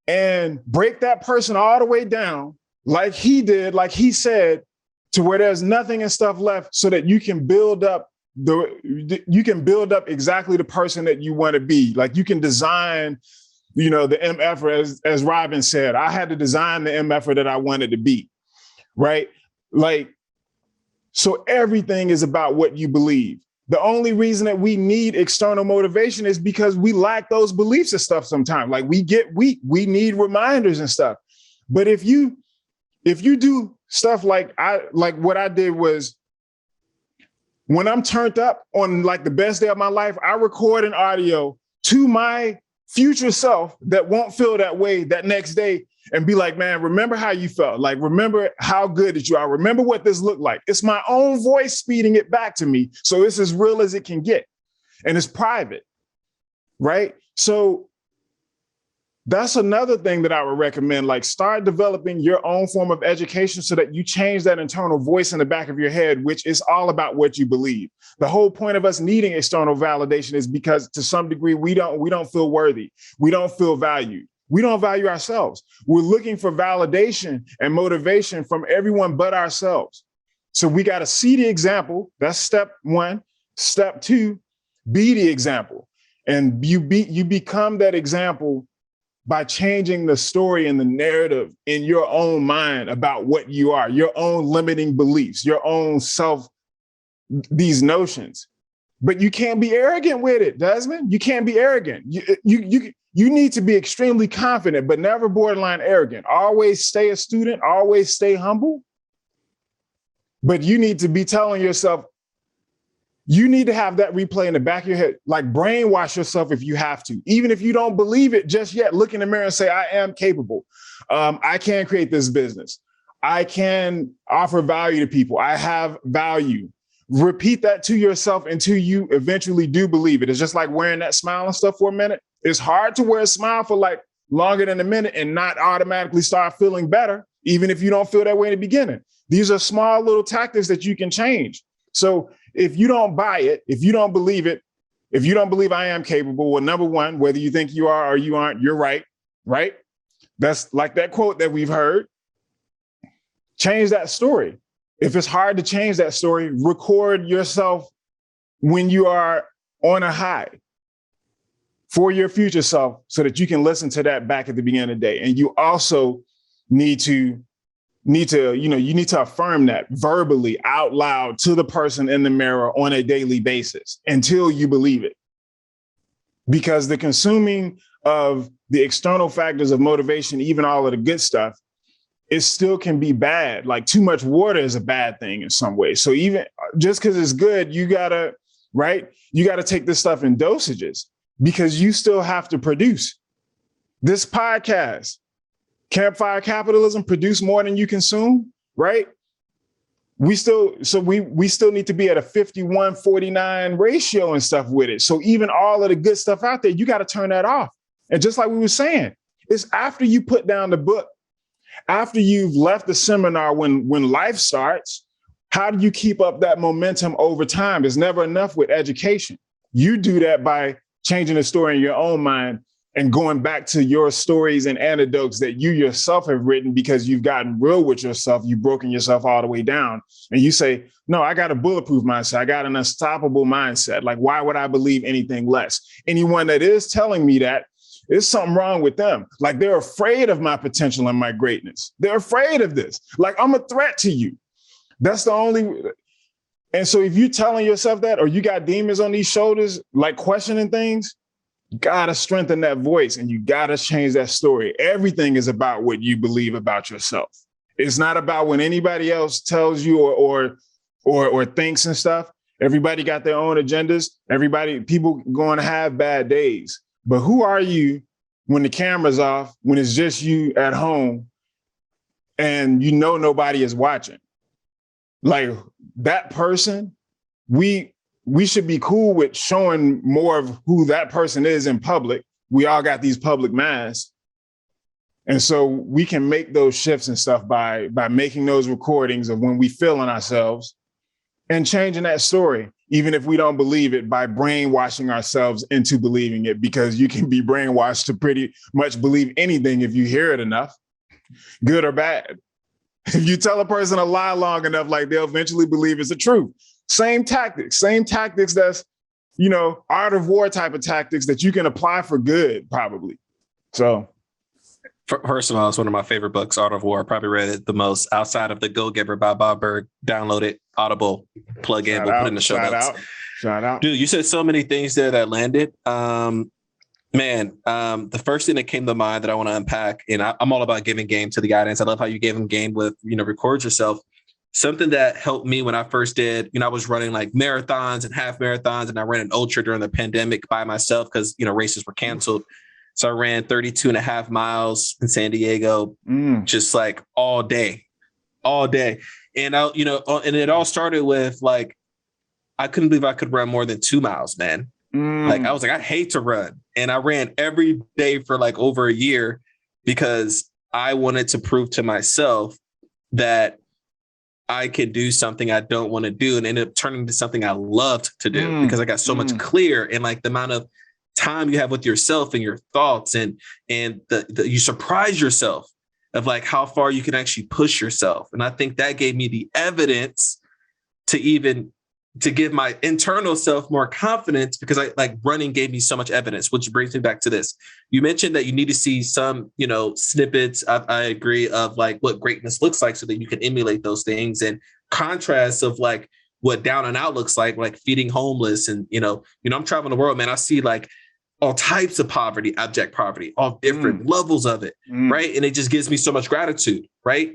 and break that person all the way down, like he did, like he said, to where there's nothing and stuff left, so that you can build up exactly the person that you want to be. Like, you can design, the MF, as Robin said, I had to design the MF that I wanted to be. Right? Like, so everything is about what you believe. The only reason that we need external motivation is because we lack those beliefs and stuff sometimes. Like, we get weak. We need reminders and stuff. But if you do stuff like what I did was, when I'm turned up on like the best day of my life, I record an audio to my future self that won't feel that way that next day, and be like, man, remember how you felt. Like, remember how good that you are. Remember what this looked like. It's my own voice speeding it back to me. So it's as real as it can get. And it's private, right? So, when you got that example set, Desmond, after that, everything is about what you believe about yourself. It is all about the story that you tell yourself when no one else is looking, the person that you look at in the mirror, because the mirror doesn't lie. And Goggins was talking about that too. He's like, don't butter it up and be talking about, oh man, I need to lose a few pounds. No, you're fat, man. Like, just say it. You gotta get brutally real with yourself and with the person in the mirror, and That's another thing that I would recommend. Like, start developing your own form of education so that you change that internal voice in the back of your head, which is all about what you believe. The whole point of us needing external validation is because to some degree, we don't feel worthy. We don't feel valued. We don't value ourselves. We're looking for validation and motivation from everyone but ourselves. So we got to see the example. That's step one. Step two, be the example. And you become that example by changing the story and the narrative in your own mind about what you are, your own limiting beliefs, your own these notions. But you can't be arrogant with it, Desmond. You can't be arrogant. You need to be extremely confident, but never borderline arrogant. Always stay a student, always stay humble. But you need to be telling yourself, you need to have that replay in the back of your head, like brainwash yourself if you have to. Even if you don't believe it just yet, look in the mirror and say, I am capable. I can create this business. I can offer value to people. I have value. Repeat that to yourself until you eventually do believe it. It's just like wearing that smile and stuff for a minute. It's hard to wear a smile for like longer than a minute and not automatically start feeling better, even if you don't feel that way in the beginning. These are small little tactics that you can change. So if you don't buy it, if you don't believe it, if you don't believe I am capable, well, number one, whether you think you are or you aren't, you're right, right? That's like that quote that we've heard. Change that story. If it's hard to change that story, record yourself when you are on a high for your future self so that you can listen to that back at the beginning of the day. And you also need to affirm that verbally out loud to the person in the mirror on a daily basis until you believe it. Because the consuming of the external factors of motivation, even all of the good stuff, it still can be bad. Like too much water is a bad thing in some ways. So even just because it's good, you gotta take this stuff in dosages because you still have to produce. This podcast, Campfire Capitalism, produce more than you consume, right? We still need to be at a 51-49 ratio and stuff with it. So even all of the good stuff out there, you got to turn that off. And just like we were saying, it's after you put down the book, after you've left the seminar, when life starts, how do you keep up that momentum over time? It's never enough with education. You do that by changing the story in your own mind and going back to your stories and anecdotes that you yourself have written because you've gotten real with yourself. You've broken yourself all the way down. And you say, no, I got a bulletproof mindset. I got an unstoppable mindset. Like, why would I believe anything less? Anyone that is telling me that, there's something wrong with them. Like, they're afraid of my potential and my greatness. They're afraid of this. Like, I'm a threat to you. That's the only. And so if you're telling yourself that, or you got demons on these shoulders, like questioning things, you gotta strengthen that voice and you gotta change that story. Everything is about what you believe about yourself. It's not about when anybody else tells you or thinks and stuff. Everybody got their own agendas. People going to have bad days. But who are you when the camera's off, when it's just you at home and you know nobody is watching? Like that person, we should be cool with showing more of who that person is in public. We all got these public masks. And so we can make those shifts and stuff by making those recordings of when we feeling ourselves and changing that story, even if we don't believe it, by brainwashing ourselves into believing it, because you can be brainwashed to pretty much believe anything if you hear it enough, good or bad. If you tell a person a lie long enough, like they'll eventually believe it's the truth. Same tactics that's, art of war type of tactics that you can apply for good, probably. So. First of all, it's one of my favorite books, Art of War. I probably read it the most outside of The Go-Giver by Bob Berg. Download it, Audible, plug in, we'll put it in the show notes. Shout out. Dude, you said so many things there that landed. The first thing that came to mind that I want to unpack, and I'm all about giving game to the audience. I love how you gave them game with, record yourself. Something that helped me when I first did, I was running like marathons and half marathons, and I ran an ultra during the pandemic by myself because, races were canceled. So I ran 32 and a half miles in San Diego, just like all day. And and it all started with like, I couldn't believe I could run more than 2 miles, man. Like, I was like, I hate to run. And I ran every day for like over a year because I wanted to prove to myself that I could do something I don't want to do, and ended up turning into something I loved to do because I got so much clear, and like the amount of time you have with yourself and your thoughts, and you surprise yourself of like how far you can actually push yourself. And I think that gave me the evidence to give my internal self more confidence, because I like running gave me so much evidence, which brings me back to this. You mentioned that you need to see some, snippets. I agree, of like what greatness looks like so that you can emulate those things, and contrasts of like what down and out looks like feeding homeless. And, I'm traveling the world, man. I see like all types of poverty, abject poverty, all different levels of it. Right. And it just gives me so much gratitude. Right.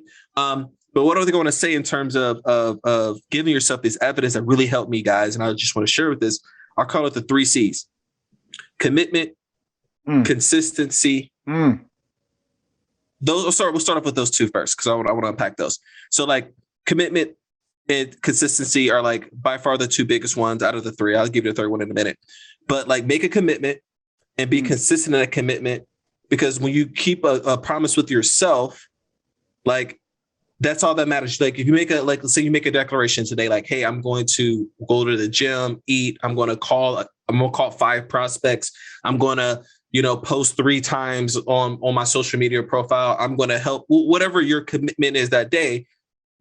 But what I think I want to say in terms of giving yourself this evidence that really helped me, guys, and I just want to share with this, I'll call it the 3 C's: commitment, consistency. We'll start off with those 2 first, because I want to unpack those. So like commitment and consistency are like by far the 2 biggest ones out of the 3. I'll give you the 3rd one in a minute. But like make a commitment and be consistent in a commitment, because when you keep a promise with yourself, like that's all that matters. Like if you make let's say you make a declaration today, like, hey, I'm going to go to the gym, eat. I'm going to call 5 prospects. I'm going to, post 3 times on my social media profile. I'm going to help, whatever your commitment is that day.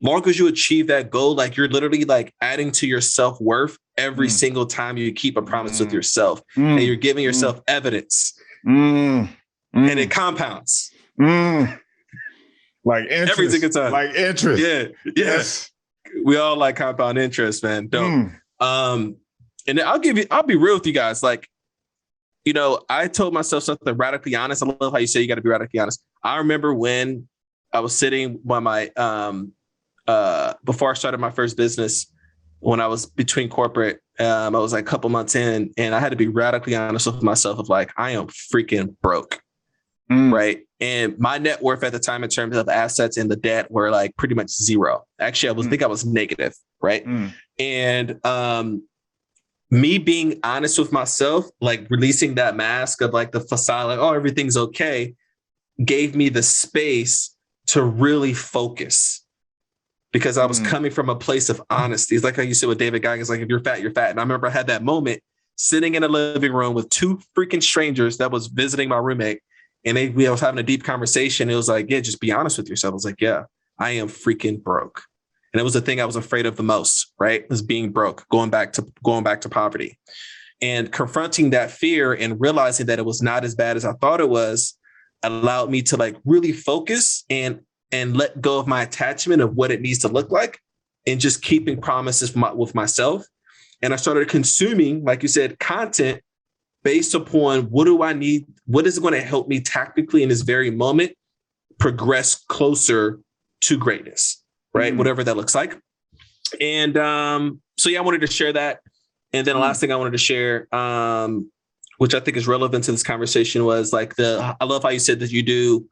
Long as you achieve that goal, like you're literally like adding to your self-worth every single time you keep a promise with yourself, and you're giving yourself evidence, and it compounds. Like interest. Every single time. Like interest. Yeah. Yes. We all like compound interest, man. Don't. And I'll be real with you guys. Like, I told myself something radically honest. I love how you say you got to be radically honest. I remember when I was sitting by my, before I started my first business, when I was between corporate, I was like a couple months in, and I had to be radically honest with myself of like, I am freaking broke. Right. And my net worth at the time in terms of assets and the debt were like pretty much 0. Actually, I think I was negative. Right. And me being honest with myself, like releasing that mask of like the facade, like, oh, everything's okay, gave me the space to really focus, because I was coming from a place of honesty. It's like how you said with David Goggins, like, if you're fat, you're fat. And I remember I had that moment sitting in a living room with 2 freaking strangers that was visiting my roommate. And I was having a deep conversation. It was like, yeah, just be honest with yourself. I was like, yeah, I am freaking broke. And it was the thing I was afraid of the most, right? Was being broke, going back to poverty, and confronting that fear and realizing that it was not as bad as I thought it was, allowed me to like really focus and let go of my attachment of what it needs to look like, and just keeping promises with myself. And I started consuming, like you said, content based upon what do I need? What is going to help me tactically in this very moment progress closer to greatness, right? Whatever that looks like. And so, yeah, I wanted to share that. And then the last thing I wanted to share, which I think is relevant to this conversation, was like I love how you said that you do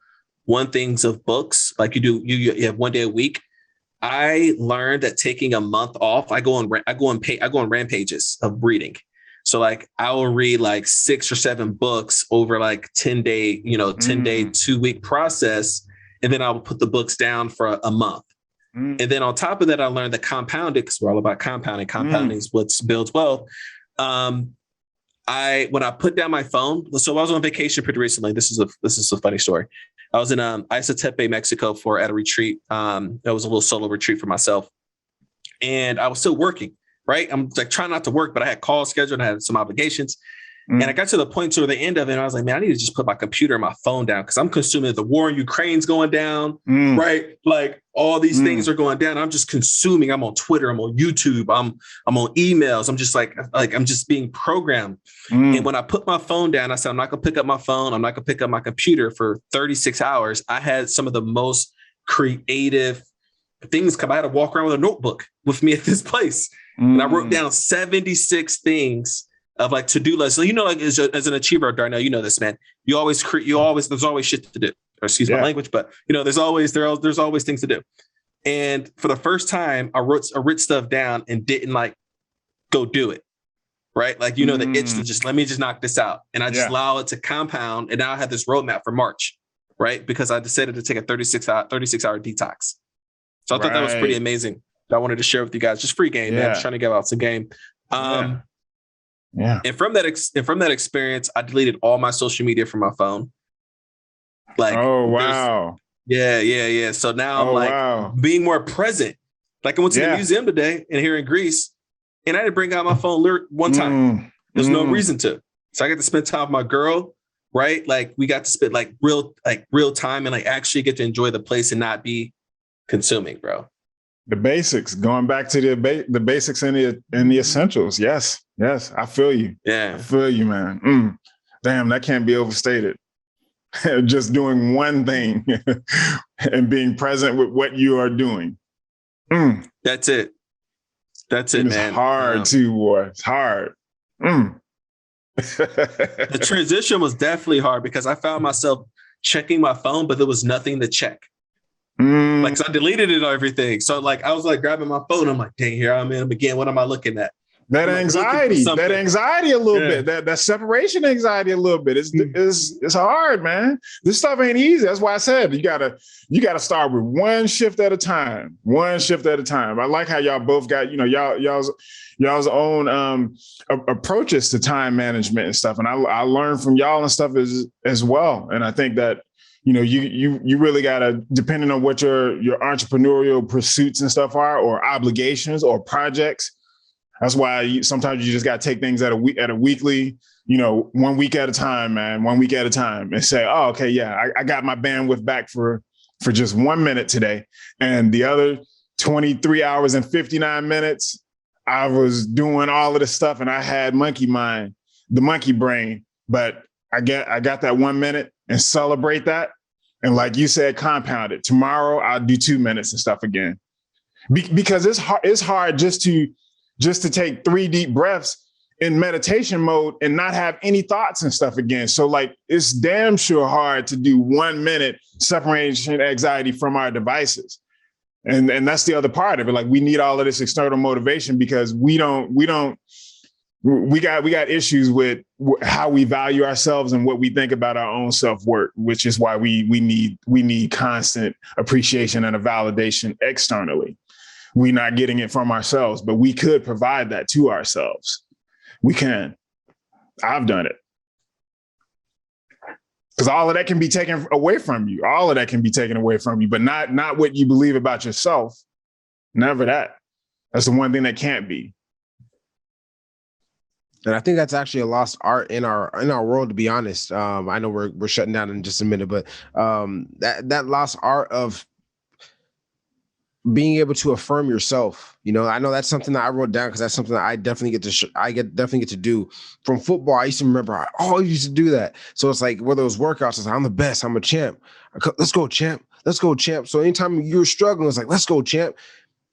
1 things of books, like you have 1 day a week. I learned that taking a month off, I go on rampages of reading. So like I will read like 6 or 7 books over like 10-day, 2-week process. And then I will put the books down for a month. And then on top of that, I learned that compounding, because we're all about compounding. Compounding is what builds wealth. When I put down my phone, so I was on vacation pretty recently. This is a funny story. I was in Isotepe, Mexico at a retreat. That was a little solo retreat for myself. And I was still working. Right. I'm like trying not to work, but I had calls scheduled. I had some obligations. And I got to the point to the end of it. And I was like, man, I need to just put my computer and my phone down, because I'm consuming the war in Ukraine's going down. Right. Like all these things are going down. I'm just consuming. I'm on Twitter. I'm on YouTube. I'm on emails. I'm just like I'm just being programmed. And when I put my phone down, I said, I'm not going to pick up my phone. I'm not going to pick up my computer for 36 hours. I had some of the most creative things come. I had to walk around with a notebook with me at this place. And I wrote down 76 things of like to-do lists. So, like as an achiever, Darnell, you know this, man. There's always shit to do. Or excuse my language, but there's always things to do. And for the first time, I wrote stuff down and didn't like go do it. right? Like, you know, the itch to just, let me just knock this out. And I just allow it to compound. And now I have this roadmap for March, right? Because I decided to take a 36-hour detox. So I thought that was pretty amazing. I wanted to share with you guys. Just free game, man. Just trying to give out some game. And from that experience, I deleted all my social media from my phone. Like, oh wow. Yeah. So now I'm being more present. Like I went to the museum today and here in Greece, and I didn't bring out my phone one time. There's no reason to. So I got to spend time with my girl, right? Like we got to spend real time and like actually get to enjoy the place and not be consuming, bro. The basics, going back to the basics and the essentials. Yes. I feel you. Yeah. I feel you, man. Damn, that can't be overstated. Just doing one thing and being present with what you are doing. That's it. That's it, man. It's hard too, boy. It's hard. The transition was definitely hard because I found myself checking my phone, but there was nothing to check. Like, so I deleted it or everything. So like, I was like grabbing my phone. I'm like, dang, here I'm in again. What am I looking at? That anxiety a little bit, that separation anxiety a little bit. It's hard, man. This stuff ain't easy. That's why I said you gotta start with one shift at a time. I like how y'all both got, y'all's own approaches to time management and stuff. And I learned from y'all and stuff as well. And I think that, you really gotta, depending on what your entrepreneurial pursuits and stuff are, or obligations or projects. That's why sometimes you just got to take things at a weekly, 1 week at a time, man, 1 week at a time, and say, oh, okay, yeah, I got my bandwidth back for just 1 minute today. And the other 23 hours and 59 minutes, I was doing all of this stuff and I had monkey mind, the monkey brain, but I got that 1 minute and celebrate that. And like you said, compound it. Tomorrow I'll do 2 minutes and stuff again. Because it's hard just to take 3 deep breaths in meditation mode and not have any thoughts and stuff again. So like, it's damn sure hard to do 1 minute separation anxiety from our devices. And that's the other part of it. Like, we need all of this external motivation because we got issues with how we value ourselves and what we think about our own self-worth, which is why we need constant appreciation and a validation externally. We're not getting it from ourselves, but we could provide that to ourselves. We can. I've done it. Because all of that can be taken away from you. All of that can be taken away from you, but not what you believe about yourself. Never that. That's the one thing that can't be. And I think that's actually a lost art in our world, to be honest. I know we're shutting down in just a minute, but that lost art of being able to affirm yourself. I know that's something that I wrote down because that's something that I definitely get to do. From football, I used to remember I always used to do that. So it's like, whether it was workouts, it's like, I'm the best, I'm a champ. Let's go, champ. Let's go, champ. So anytime you're struggling, it's like, let's go, champ.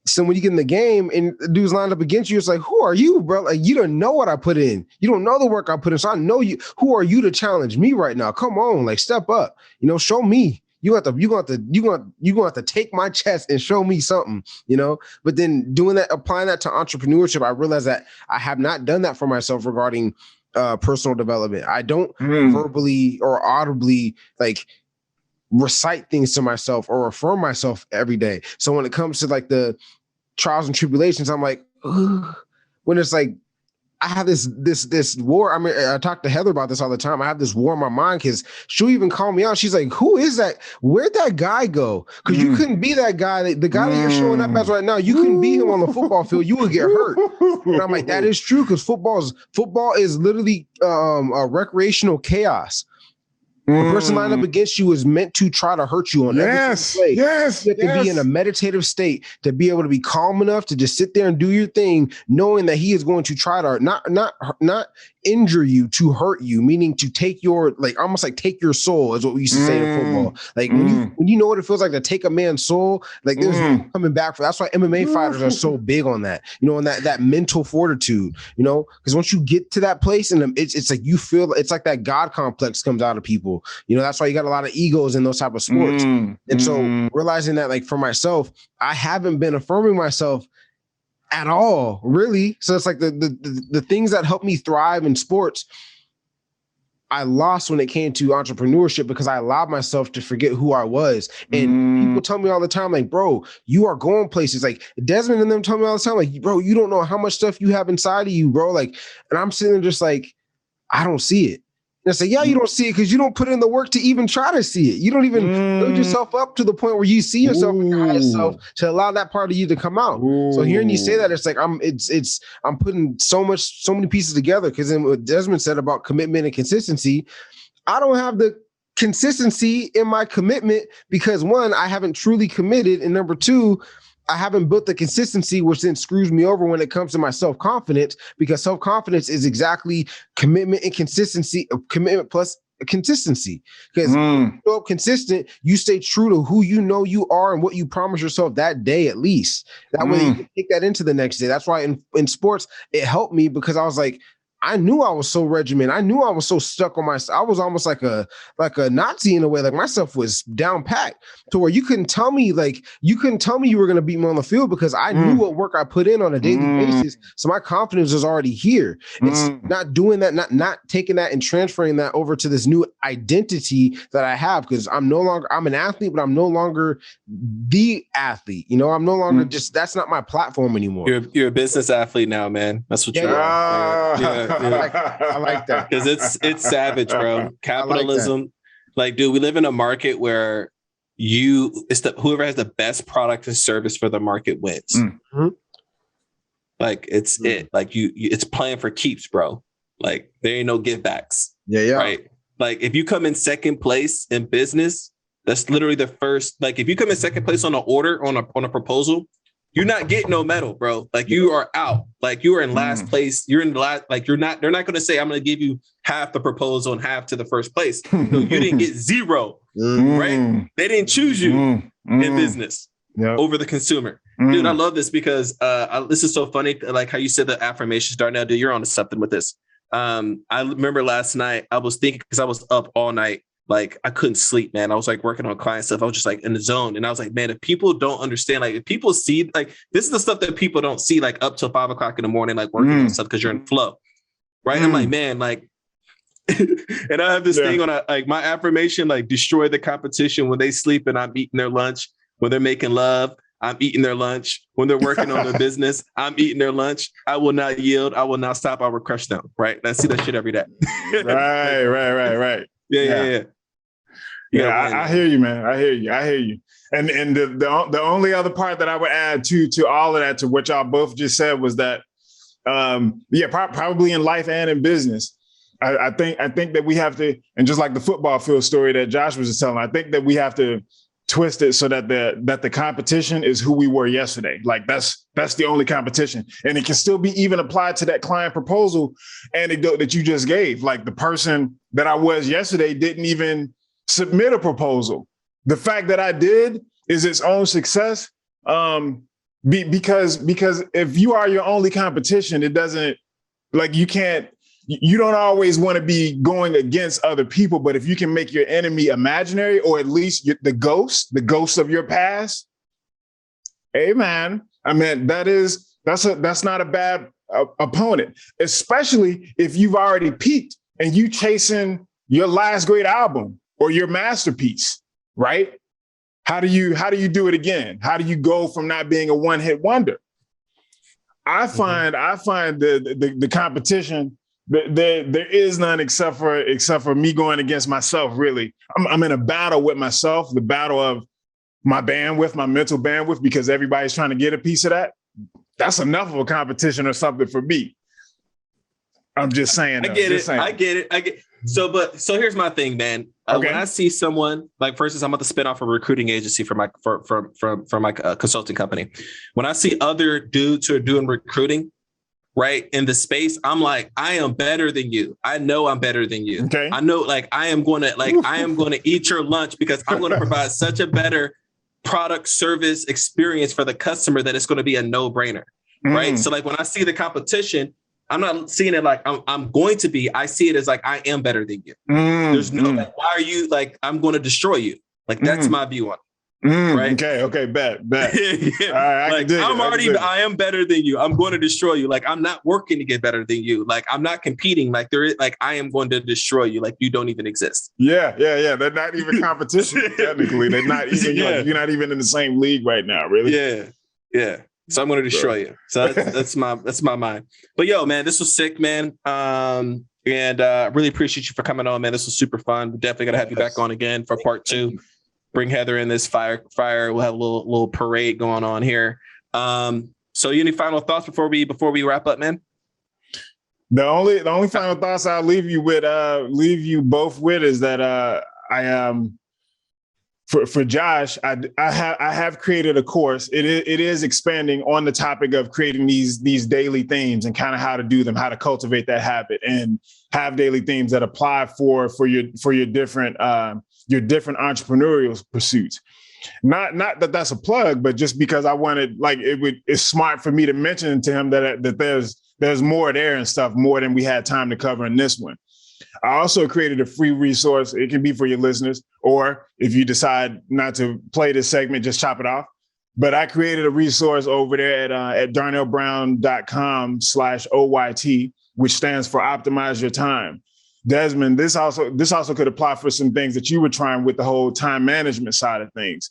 So when you get in the game and the dude's lined up against you, it's like, who are you, bro? Like, you don't know what I put in. You don't know the work I put in. So I know you. Who are you to challenge me right now? Come on, like, step up. Show me. You have to take my chest and show me something, But then applying that to entrepreneurship, I realized that I have not done that for myself regarding personal development. I don't verbally or audibly recite things to myself or affirm myself every day. So when it comes to like the trials and tribulations, I'm like, ugh. When it's like, I have this war. I mean, I talk to Heather about this all the time. I have this war in my mind because she'll even call me out. She's like, who is that? Where'd that guy go? Because you couldn't be that guy. The guy that you're showing up as right now, you couldn't be him on the football field. You would get hurt. And I'm like, that is true, because football is literally a recreational chaos. The person lined up against you is meant to try to hurt you on every play. Yes, you have to be in a meditative state to be able to be calm enough to just sit there and do your thing, knowing that he is going to try to not injure you, to hurt you, meaning to take your, almost like take your soul, is what we used to say in football. Like when you know what it feels like to take a man's soul, like there's no coming back for. That's why MMA fighters are so big on that, and that mental fortitude, because once you get to that place, and it's like you feel, it's like that God complex comes out of people. That's why you got a lot of egos in those type of sports. And so realizing that, like, for myself, I haven't been affirming myself at all, really. So it's like the things that help me thrive in sports, I lost when it came to entrepreneurship because I allowed myself to forget who I was. And people tell me all the time, like, bro, you are going places. Like Desmond and them tell me all the time, like, bro, you don't know how much stuff you have inside of you, bro. Like, and I'm sitting there just like, I don't see it. And I say, yeah, you don't see it because you don't put in the work to even try to see it. You don't even build yourself up to the point where you see yourself in your highest self to allow that part of you to come out. So hearing you say that, it's like I'm putting so many pieces together. Because then what Desmond said about commitment and consistency, I don't have the consistency in my commitment because one, I haven't truly committed, and number two, I haven't built the consistency, which then screws me over when it comes to my self-confidence, because self-confidence is exactly commitment and consistency, commitment plus consistency. Because you show up consistent, you stay true to who you know you are and what you promise yourself that day at least. That way you can take that into the next day. That's why in sports, it helped me because I was like, I knew I was so regimented. I knew I was so stuck on I was almost like a Nazi in a way. Like my stuff was down packed to where you couldn't tell me you were going to beat me on the field because I knew what work I put in on a daily basis. So my confidence was already here. It's not doing that, not taking that and transferring that over to this new identity that I have, because I'm an athlete, but I'm no longer the athlete. You know, I'm no longer that's not my platform anymore. You're a business athlete now, man. That's what you are. Yeah. I like that because it's savage, bro. Capitalism, like, dude, we live in a market where whoever has the best product and service for the market wins. Like it's it's playing for keeps, bro. Like there ain't no give backs. Yeah. Right. Like if you come in second place in business, that's literally the first. Like if you come in second place on an order on a proposal, you're not getting no medal, bro. Like you are out. Like you are in last place. You're in last. Like they're not going to say, I'm going to give you half the proposal and half to the first place. No, you didn't get zero, right? They didn't choose you in business over the consumer. Dude, I love this because this is so funny. Like how you said the affirmations, Darnell, dude, you're on to something with this. I remember last night I was thinking, because I was up all night. Like I couldn't sleep, man. I was like working on client stuff. I was just like in the zone. And I was like, man, if people don't understand, like if people see, like this is the stuff that people don't see, like up till 5 o'clock in the morning, like working on stuff because you're in flow. Right. I'm like, man, like, and I have this thing on like my affirmation, like destroy the competition. When they sleep and I'm eating their lunch. When they're making love, I'm eating their lunch. When they're working on their business, I'm eating their lunch. I will not yield. I will not stop. I will crush them. Right. I see that shit every day. Right. Yeah. I hear you, man. I hear you. And the only other part that I would add to all of that, to what y'all both just said, was that, probably in life and in business, I think that we have to, and just like the football field story that Josh was just telling, I think that we have to twist it so that the competition is who we were yesterday. Like that's the only competition. And it can still be even applied to that client proposal anecdote that you just gave. Like the person that I was yesterday didn't even submit a proposal. The fact that I did is its own success. Because if you are your only competition, it doesn't, like, you don't always want to be going against other people, but if you can make your enemy imaginary, or at least the ghost of your past, hey man, I mean, that's not a bad opponent, especially if you've already peaked and you chasing your last great album or your masterpiece, right? How do you do it again? How do you go from not being a one-hit wonder? I find the competition, there is none except for me going against myself. Really, I'm in a battle with myself, the battle of my bandwidth, my mental bandwidth, because everybody's trying to get a piece of that. That's enough of a competition or something for me. I'm just saying. I get it. So here's my thing, man. When I see someone, like, for instance, I'm about to spin off a recruiting agency for my consulting company. When I see other dudes who are doing recruiting, right, in the space, I'm like, I am better than you. I know I'm better than you. Okay. I know, like, I am going to eat your lunch because I'm going to provide such a better product, service, experience for the customer that it's going to be a no-brainer. Right. So like when I see the competition, I'm not seeing it like I'm going to be. I see it as like, I am better than you. There's no, like, why are you, like, I'm going to destroy you. Like, that's my view on it. Right? Okay, bet. Yeah. All right, I am better than you. I'm going to destroy you. Like, I'm not working to get better than you. Like, I'm not competing. Like, I am going to destroy you. Like, you don't even exist. Yeah. They're not even competition. Technically, they're not even. Like, you're not even in the same league right now. Really? Yeah. So I'm going to destroy you. So that's my mind. But yo, man, this was sick, man. And really appreciate you for coming on, man. This was super fun. We're definitely gonna have you back on again for part 2. Bring Heather in this fire. We'll have a little parade going on here. So any final thoughts before we wrap up, man? The only final thoughts I'll leave you both with is that I am for Josh. I have created a course. It is expanding on the topic of creating these daily themes and kind of how to do them, how to cultivate that habit, and have daily themes that apply for your different entrepreneurial pursuits. Not that that's a plug, but just because I wanted, like, it's smart for me to mention to him that there's more there and stuff, more than we had time to cover in this one. I also created a free resource. It can be for your listeners, or if you decide not to play this segment, just chop it off. But I created a resource over there at darnellbrown.com/OYT, which stands for Optimize Your Time. Desmond, this also could apply for some things that you were trying with the whole time management side of things.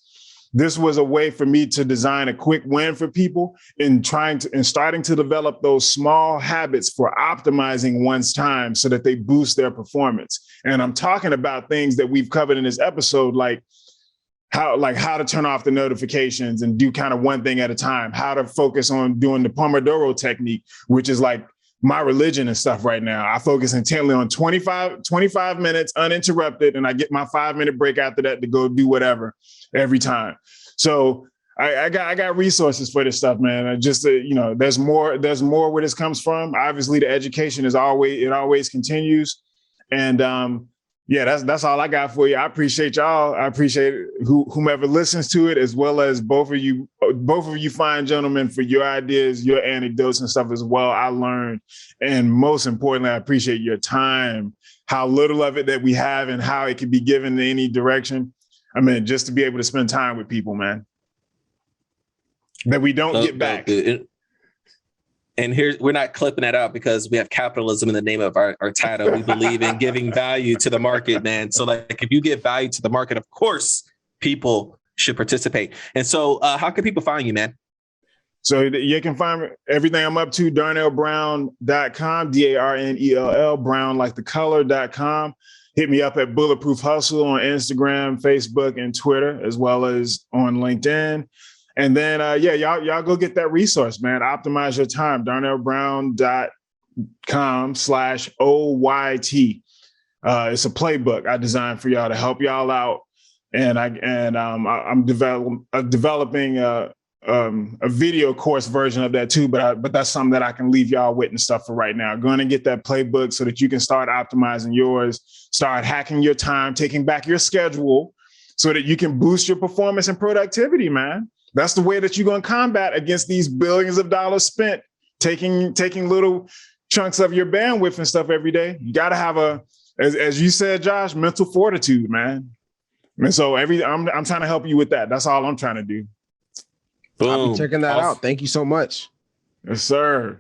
This was a way for me to design a quick win for people in starting to develop those small habits for optimizing one's time so that they boost their performance. And I'm talking about things that we've covered in this episode, like how to turn off the notifications and do kind of one thing at a time, how to focus on doing the Pomodoro technique, which is like my religion and stuff right now. I focus intently on 25 minutes uninterrupted, and I get my 5-minute break after that to go do whatever every time. So I got resources for this stuff, man. I just, there's more where this comes from. Obviously the education always continues. And that's all I got for you. I appreciate y'all. I appreciate whomever listens to it, as well as both of you fine gentlemen, for your ideas, your anecdotes and stuff as well. I learned, and most importantly, I appreciate your time, how little of it that we have and how it can be given in any direction. I mean, just to be able to spend time with people, man, that we don't get back. And we're not clipping that out because we have capitalism in the name of our title. We believe in giving value to the market, man. So like, if you give value to the market, of course, people should participate. And so how can people find you, man? So you can find everything I'm up to, darnellbrown.com, DARNELL, Brown like the color.com. Hit me up at Bulletproof Hustle on Instagram, Facebook, and Twitter, as well as on LinkedIn. And then, y'all go get that resource, man. Optimize Your Time, darnellbrown.com/OYT. It's a playbook I designed for y'all to help y'all out. And I'm developing a video course version of that too, but that's something that I can leave y'all with and stuff for right now. Going to get that playbook so that you can start optimizing yours, start hacking your time, taking back your schedule so that you can boost your performance and productivity, man. That's the way that you're going to combat against these billions of dollars spent taking little chunks of your bandwidth and stuff every day. You got to have as you said, Josh, mental fortitude, man. And so I'm trying to help you with that. That's all I'm trying to do. Boom. I'll be checking that out. Thank you so much. Yes, sir.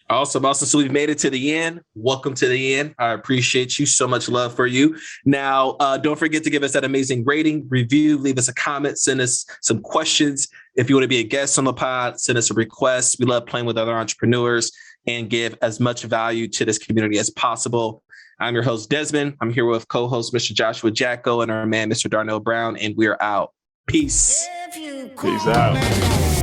Awesome. So we've made it to the end. Welcome to the end. I appreciate you. So much love for you. Now, don't forget to give us that amazing rating, review, leave us a comment, send us some questions. If you want to be a guest on the pod, send us a request. We love playing with other entrepreneurs and give as much value to this community as possible. I'm your host, Desmond. I'm here with co-host, Mr. Joshua Jacko, and our man, Mr. Darnell Brown, and we're out. Peace. Peace out.